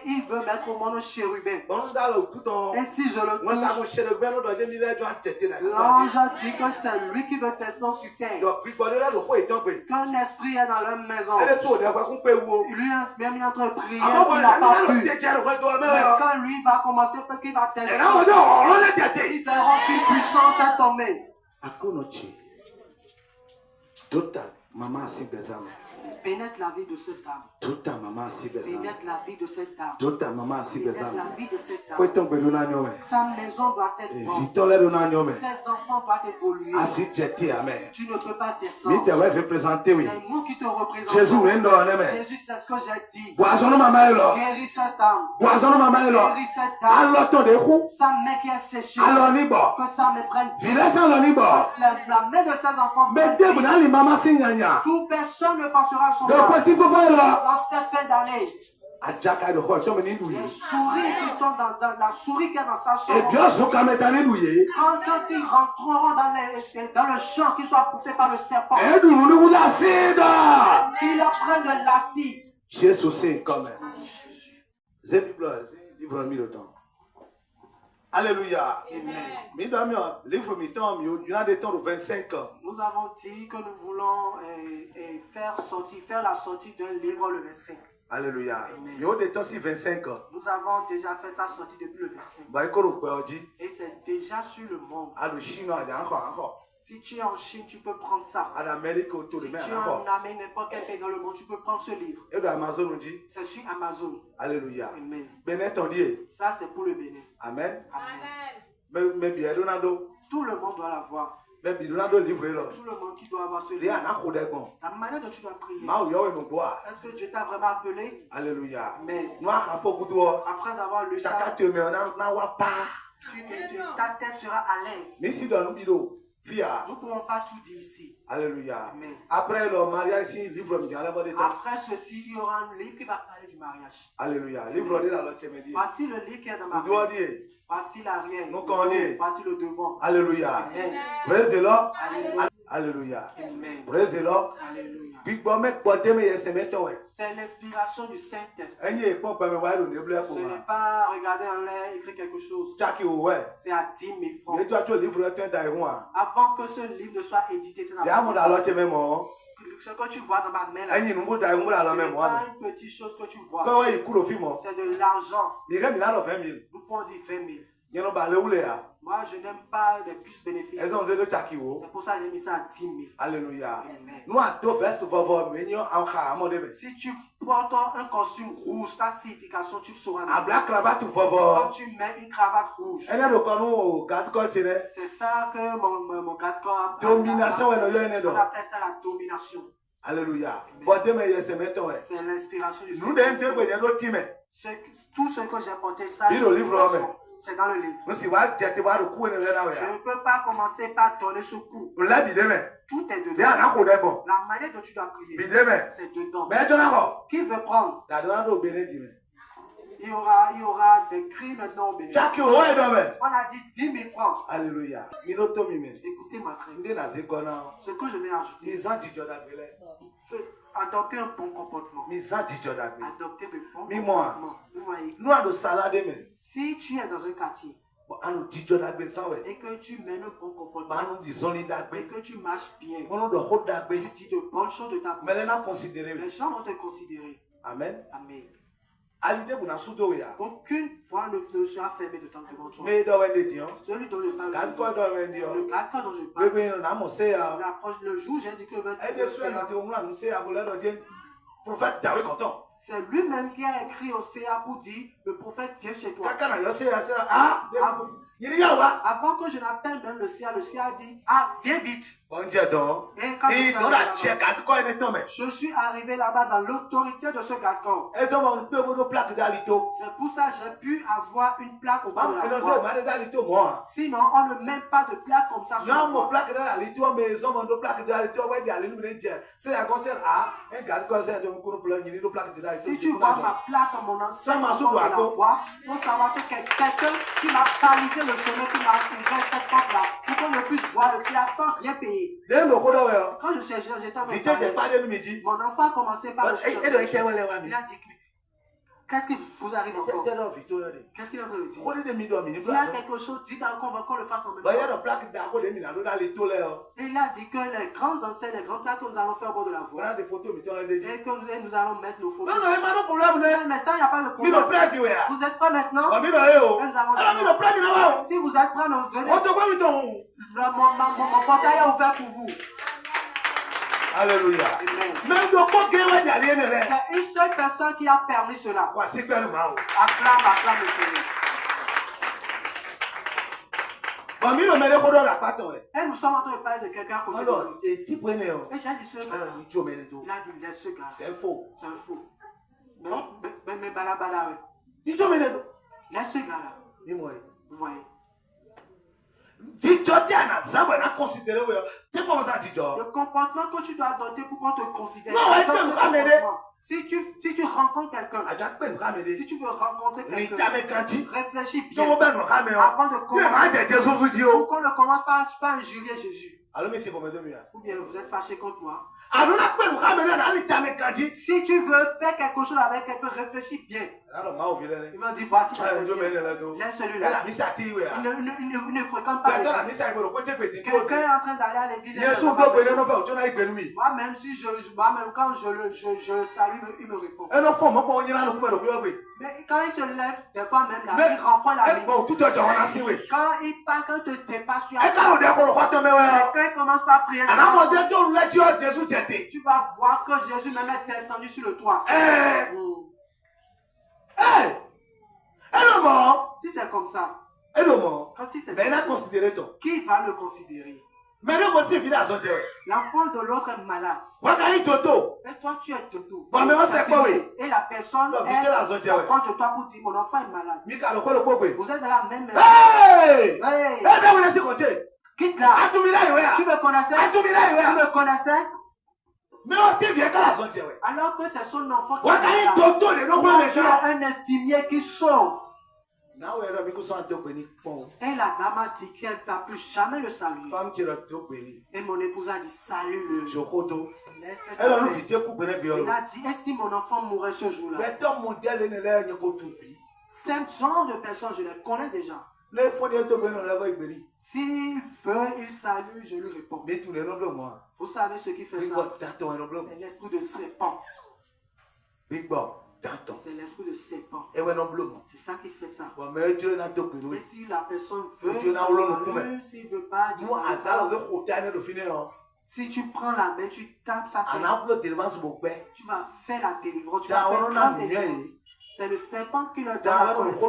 il veut mettre au monde un chérubin, et si je le touche, l'ange dit que c'est lui qui veut descendre sur terre, qu'un esprit est dans leur maison, lui même il est en train de prier, il n'a pas pu, mais quand lui va commencer, qu'il va descendre, ils verront qu'une puissance est tombée. Maman si bezame. Pénètre la vie de cette âme. Tota maman si bezame. Pénètre la vie de cette âme. Tota maman si bezame. Pénètre la vie de cette âme. Faut tomber dans l'agneau. Sa maison doit être forte. Vite les dans l'agneau. Ses enfants doivent évoluer. Asi jeté amen. Tu ne peux pas descendre. Mi te ouais représenter oui. C'est nous qui te représentons. Jésus nous donne amen. Jésus c'est ce que j'ai dit. Boisson maman est là. Guéris cette âme. Boisson maman est là. Guéris cette âme. Alors ton décou. Sa main qui est séchée. Alors ni bon. Que ça me prenne. Village alors ni bon. La main de ses enfants. Mais dès que dans les mamans signanya. Toute personne ne pensera à son âme. Dans cette fin d'année. Les souris qui sont dans la souris qui est dans sa chambre. Et bien, quand ils rentreront dans le champ, qu'ils soient poussés par le serpent. Qu'ils apprennent de l'acide. Jésus c'est comme livre mis le temps. Alléluia. Livre mi temps, il y a des temps de 25 ans. Nous avons dit que nous voulons faire la sortie d'un livre le 25. Alléluia. Il y a des temps si 25 ans. Nous avons déjà fait sa sortie depuis le 25. Et c'est déjà sur le monde. Si tu es en Chine, tu peux prendre ça. Si tu es en Amérique, n'importe quel pays dans le monde, tu peux prendre ce livre. C'est sur Amazon. Alléluia. Amen. Ça c'est pour le Bénin. Amen. Amen. Tout le monde doit l'avoir. Tout le monde qui doit avoir ce livre. La manière dont tu dois prier. Est-ce que Dieu t'a vraiment appelé? Alléluia. Amen. Après avoir lu ça, ta tête sera à l'aise. Nous ne pouvons pas tout dire ici. Alléluia. Amen. Après le mariage, après ceci, il y aura un livre qui va parler du mariage. Alléluia. Voici le livre qui est dans ma main. Voici l'arrière. Voici le devant. Alléluia. Amen. Praise the Lord. Alléluia. Alléluia. Amen. Praise the Lord. Alléluia. C'est l'inspiration du Saint-Esprit. Ce n'est pas regarder en l'air, écrire quelque chose. C'est à 10 000 francs. Avant que ce livre ne soit édité, ce que tu vois dans ma main là, ce n'est pas une petite chose que tu vois. C'est de l'argent. Nous pouvons dire 20 000. Moi, je n'aime pas les plus bénéfices. C'est pour ça que j'ai mis ça à 10 000. Alléluia. Si tu portes un costume rouge, sa signification, tu sauras. Quand tu mets une cravate rouge, c'est ça que mon garde-corps domination. On appelle ça la domination. Alléluia. C'est l'inspiration du Seigneur. Tout ce que j'ai porté, ça, c'est dans le livre. Je ne peux pas commencer par donner ce coup. Tout est dedans. La manière dont tu dois prier, c'est dedans. Qui veut prendre? Il y aura des cris maintenant au Bénin. On a dit 10 000 francs. Alléluia. Écoutez ma très. Ce que je vais ajouter. Adopter un bon comportement. Adopter de bons comportements. Vous voyez. Si tu es dans un quartier et que tu mènes un bon comportement et que tu marches bien, tu dis de bonnes choses de ta bouche, les gens vont te considérer. Amen. Amen. Aucune voie ne sera fermée de temps devant toi. Celui dont je parle, le garde-corps dont je parle, le jour j'ai dit que prophète David content. C'est lui-même qui a écrit au CA pour dire, le prophète vient chez toi. Avant que je n'appelle même le CA a dit, ah, viens vite. Et quand je suis arrivé là-bas dans l'autorité de ce garçon. C'est pour ça que j'ai pu avoir une plaque au bas de la voie. Sinon, on ne met pas de plaque comme ça sur la voie. Si tu vois ma plaque à mon ancien de la voie, il faut savoir que quelqu'un qui m'a balisé le chemin, qui m'a ouvert cette porte-là, pour qu'on ne puisse voir le CA sans rien payer. Quand je suis j'étais en parler, mon enfant a commencé par le chemin. Il a dit, qu'est-ce qui vous arrive encore? Qu'est-ce qu'il est en train de dire? S'il y a quelque chose, dites encore qu'on le fasse en même temps. Et il a dit que les grands anciens, les grands cas que nous allons faire au bord de la voie, et que nous allons mettre nos photos. Mais ça, il n'y a pas de problème. Vous êtes prêts maintenant? Si vous êtes prêts, venez. Mon portail est ouvert pour vous. Alléluia. C'est une seule personne qui a permis cela. Acclame le Seigneur. Et nous sommes en train de parler de quelqu'un à côté de nous. Et j'ai dit ce gars. Il a dit, laisse ce gars. C'est faux. C'est un faux. Mais balabala, laisse ce gars-là. Vous voyez. Le comportement que tu dois adopter pour qu'on te considère. Si tu rencontres quelqu'un, si tu veux rencontrer quelqu'un, réfléchis bien avant de commencer. Pour qu'on ne commence pas à injurier Jésus. Ou bien vous êtes fâché contre moi. Si tu veux faire quelque chose avec quelqu'un, réfléchis bien. Il m'a dit, voici laisse celui-là. Il ne fréquente pas l'église. Quelqu'un est en train d'aller à l'église. Moi-même, quand je le salue, il me répond. Mais quand il se lève, des fois même là, il renvoie la vie. Quand il passe, quand il te dépasse, quelqu'un commence par prier. Tu vas voir que Jésus même est descendu sur le toit. Si c'est comme ça, quand si c'est qui va le considérer? L'enfant de l'autre est malade. Et toi, tu es Toto. Et la personne est proche de toi pour dire, mon enfant est malade. Vous êtes dans la même maison. Quitte là. Tu me connaissais? Tu me connaissais? Alors que c'est son enfant qui est un infirmier qui sauve. Et la dame a dit qu'elle ne va plus jamais le saluer. Et mon épouse a dit, salue-le. Il a dit, et si mon enfant mourait ce jour-là? Ce genre de personnes, je les connais déjà. S'il veut, il salue, je lui réponds. Vous savez ce qui fait ça? C'est l'esprit de serpent. C'est l'esprit de serpent. C'est ça qui fait ça. Et si la personne veut, s'il ne veut pas, si tu prends la main, tu tapes sa tête, tu vas faire la délivrance, tu vas faire grande délivrance. C'est le serpent qui leur donne la connaissance.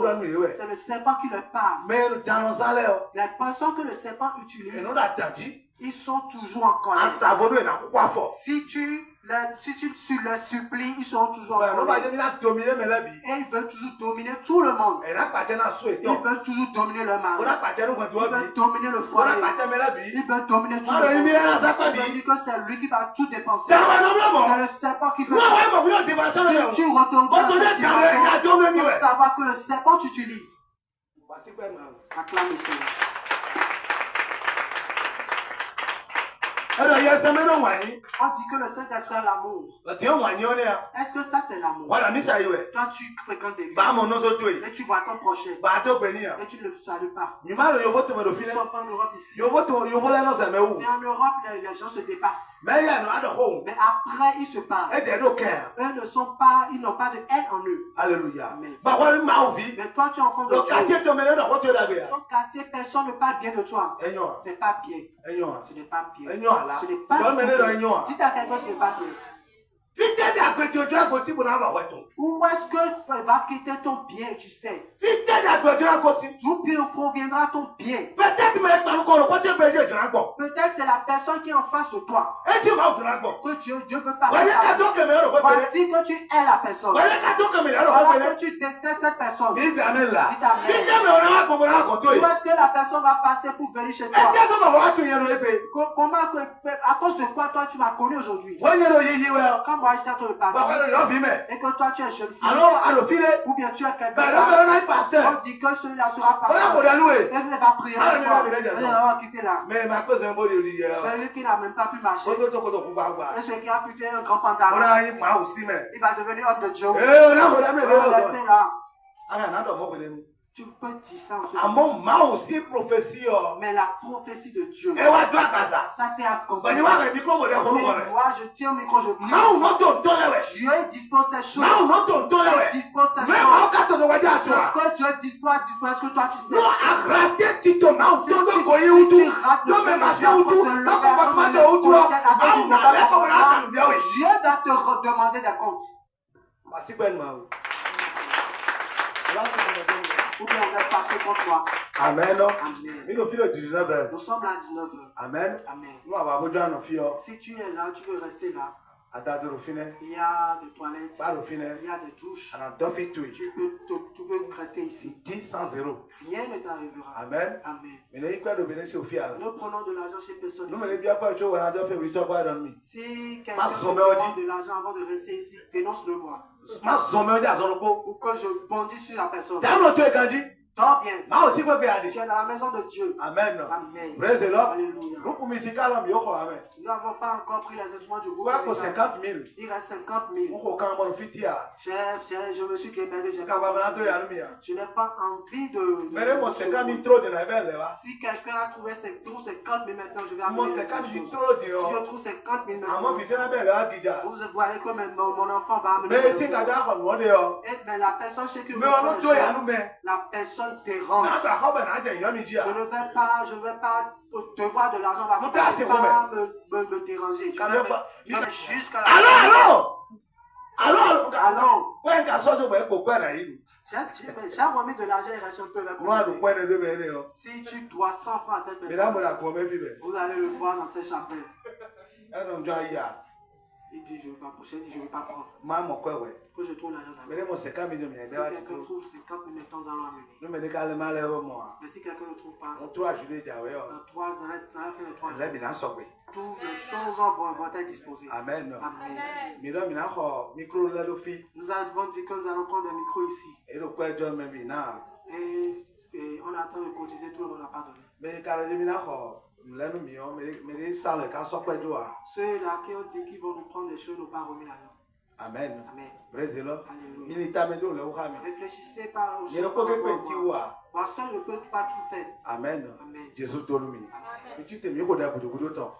C'est le serpent qui leur parle. Les personnes que le serpent utilise, ils sont toujours en colère. Si tu leur supplies, ils sont toujours en colère. Et ils veulent toujours dominer tout le monde. Ils veulent toujours dominer leur mari. Ils veulent dominer le foyer. Ils veulent dominer tout le monde. Ils veulent dire que c'est lui qui va tout dépenser. C'est le serpent qui fait ça. Si tu retournes il faut savoir que le serpent t'utilise. Acclame le Seigneur. On dit que le Saint-Esprit est l'amour. Est-ce que ça c'est l'amour? Toi tu fréquentes des églises et tu vois ton prochain et tu ne le salues pas. Ils ne sont pas en Europe ici. C'est en Europe les gens se dépassent. Mais après ils se parlent. Eux ne sont pas, ils n'ont pas de haine en eux. Alléluia. Mais toi tu es enfant de Dieu. Ton quartier, personne ne parle bien de toi. C'est pas bien. Ce n'est pas bien. Ce n'est pas bien. Si tu as quelque chose, ce n'est pas bien. Où est-ce que va quitter ton bien, tu sais? D'où proviendra ton bien? Peut-être c'est la personne qui est en face de toi. Que Dieu veut parler. Voici que tu es la personne. Voilà que tu détestes cette personne. Où est-ce que la personne va passer pour venir chez toi? Comment, à cause de quoi toi tu m'as connu aujourd'hui? Quand moi j'étais en train de parler et que toi tu es jeune fille, ou bien tu es quelqu'un, on dit que celui-là sera pasteur et il va prier avec toi. Il va quitter là. Celui qui n'a même pas pu marcher et celui qui a pu un grand pantalon, il va devenir homme de Dieu. Laissez là. Tu peux dire ça aussi. Mais la prophétie de Dieu, ça c'est accompli. Moi je tiens le micro, je prie. Dieu dispose ces choses. Dieu dispose ces choses. Ce que Dieu dispose, est-ce que toi tu sais? Si tu rates Dieu va te demander des comptes. Ou bien vous êtes fâché contre moi. Amen. Amen. Nous sommes là à 19h. Amen. Amen. Si tu es là, tu veux rester là. Il y a des toilettes. Il y a des douches. Tu peux rester ici. Rien ne t'arrivera. Amen. Amen. Nous prenons de l'argent chez personne ici. Si quelqu'un me demande de l'argent avant de rester ici, dénonce-le-moi. Ou que je bondis sur la personne. Dors bien. Tu es dans la maison de Dieu. Amen. Amen. Alléluia. Nous n'avons pas encore pris les instruments du groupe. Il reste 50 000. Je me suis démerdé. Je n'ai pas envie de si quelqu'un a trouvé 50 000 maintenant, je vais amener quelque chose. Si je trouve 50 000 maintenant, vous voyez que mon enfant va amener quelque chose. Mais la personne sait que la personne dérange. Je ne vais pas te voir de l'argent, va pas me déranger. Tu vas jusqu'à la allô. J'ai remis de l'argent, il reste un peu avec moi. Si tu dois 100 francs à cette personne, vous allez le voir dans cette chapelle. Il dit, je ne veux pas pousser, il dit, je ne veux pas prendre. Que je trouve l'argent d'abord. Si quelqu'un trouve 50 000 temps, nous allons amener. Mais si quelqu'un ne trouve pas, dans la fin de 3 jours, toutes les choses vont être disposées. Amen. Amen. Nous avons dit que nous allons prendre des micros ici. Et on attend de cotiser, tout le monde n'a pas donné. Ceux-là qui ont dit qu'ils vont nous prendre des choses n'ont pas remis l'argent. Amen. Alléluia. Réfléchissez pas aux choses. Moi seul je ne peux pas tout faire. Amen. Amen. Jésus tolumi. Tu t'es mis au temps.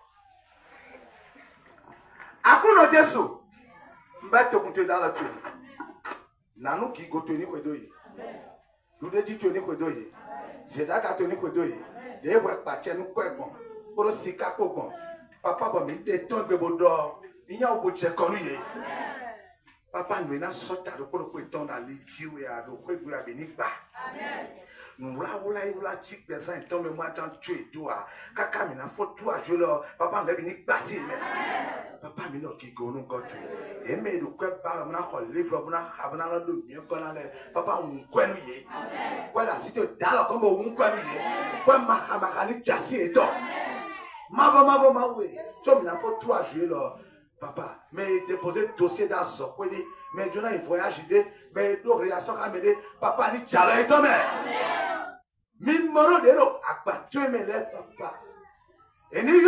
Akuno Jésus. Mbate kunte dans la tue. Nanu ki go toni kwedoyi. Nous dit toni kwedoyi. C'est d'accord toni kwedoyi. Des ouais pas chenu kwebon. Pour sika kwebon. Papa ba mi de ton bebodo. Inya obo je konuye. Papa nous na sota de ko ton dans les jiwe a do kwegbe abenigba. Amen. Wula chik besan ton me moi tant tuer doa. Kaka mi na fo toi je le papa ngbe ni gbasi me. Papa mi no ki go no go tu. E me do kweba na ko livre na habana na do mi ko na le. Papa un kwenu ye. Amen. Kwa la cité dala comme un kwenu ye. Kwa ma ni jasi e do. Mavo mawe. Tu mi na fo toi je le papa, mais déposer dossier dans ce mais je n'ai voyage mais deux réactions à m'aider. Papa dit tchala et toi, mais mimoro de l'eau, abattu, mais les papa. Et nous,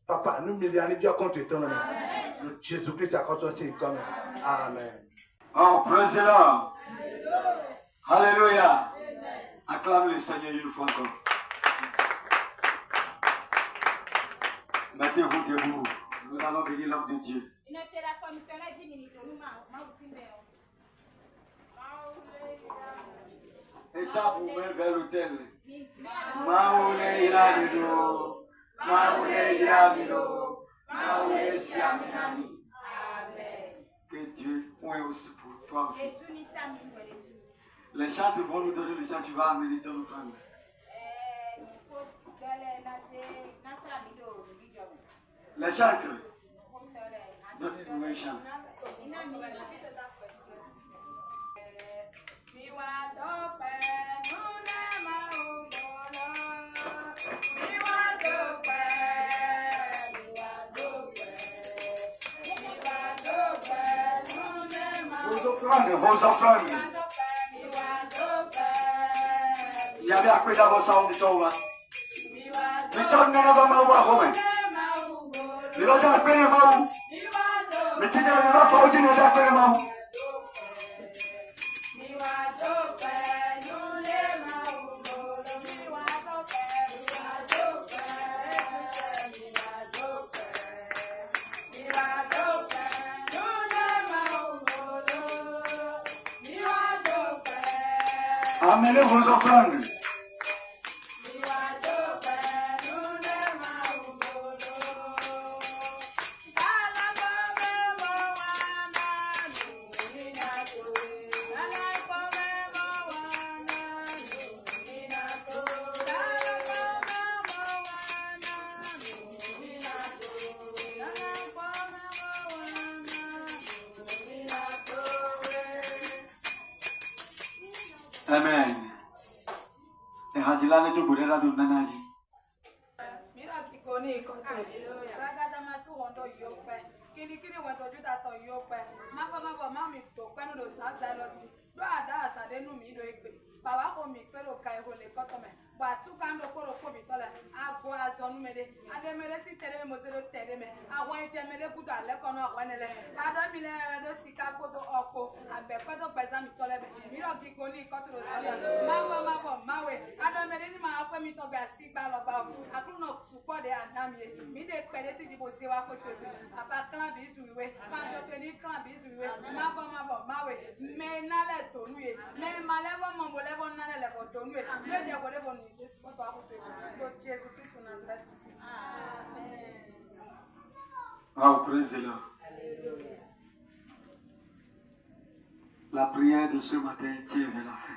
papa, nous millions bien contre ton nom. Le Jésus-Christ a construit comme amen. Oh, praise the Lord. Alléluia. Acclame le Seigneur une fois encore. Mettez-vous debout. Nous allons bénir l'homme de Dieu. Étape ou même vers l'autel. Maoule Iramino, Maoule Iramino, Maoule Siaminami. moi aussi, pour toi aussi. Les chants vont nous donner le chant, tu vas amener ton offrande. Les chants, donne-nous un chant. Vos offrandes. Il y avait à quoi d'avance en dessous. Mais tu n'en as pas mal Romain. Il va t'en appeler le maou. Mais tu n'en as pas fait, tu n'en as pas le maou. Amenez vos offrandes. Amen. Et Hadila ne te bourre la donne nanaji. Oh, praise-le. La prière de ce matin tire vers la fin.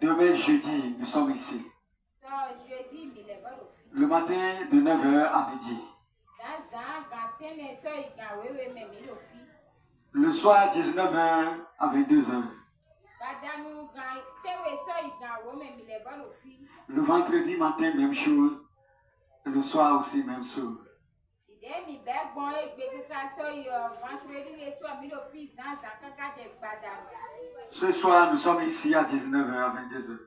Demain, jeudi, nous sommes ici. Le matin, de 9h à midi. Le soir, 19h à 22h. Le vendredi matin, même chose. Le soir aussi, même chose. Ce soir, nous sommes ici à 19h à 22h.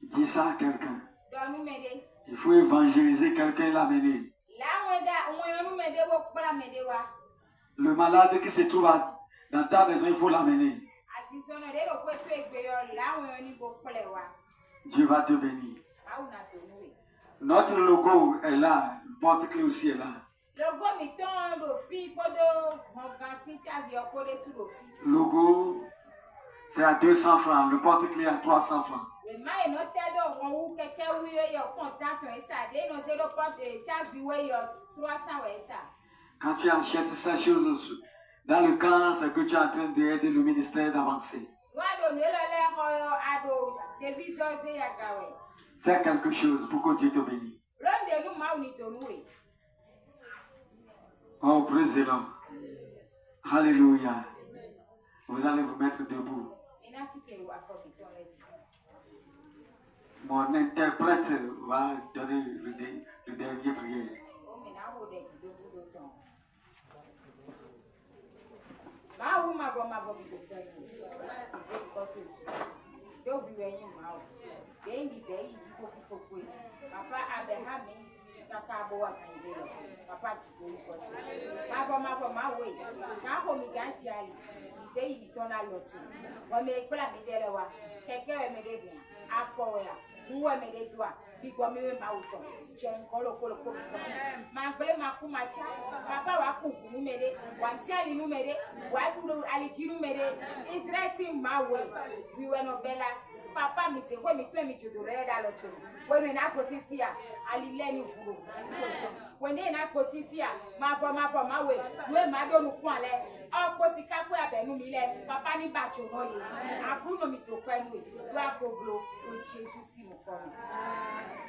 Dis ça à quelqu'un. Il faut évangéliser quelqu'un et l'amener. Le malade qui se trouve dans ta maison, il faut l'amener. Dieu va te bénir. Notre logo est là, le porte-clés aussi est là. Logo, c'est à 200 francs, le porte-clés à 300 francs. Quand tu achètes ces choses dans le camp, c'est que tu es en train d'aider le ministère d'avancer. Fais quelque chose pour que Dieu te bénisse. Oh, praise the Lord. Alléluia. Vous allez vous mettre debout. Mon interprète va donner le dernier prière. Mwe me de doa. Bigwa me ma uto. Jen kolo kolo kolo. Ma ble ma ku ma cha. Papa wa ku nu me de. Wa si ali nu me de. Wa du ali ji nu me de. Israel sim ma we. We were no bella. Papa mi se we mi pe mi jodo re da lo to. We me na ko si fia. Ali le ni furo. When they na ko si fia. Ma we. We ma do nu kun ale. O ko si ka ku abenu mi le. Papa ni ba jo no ye. Abuno mi to kwenu. Do akoblo. O Jesus si mo ko mi.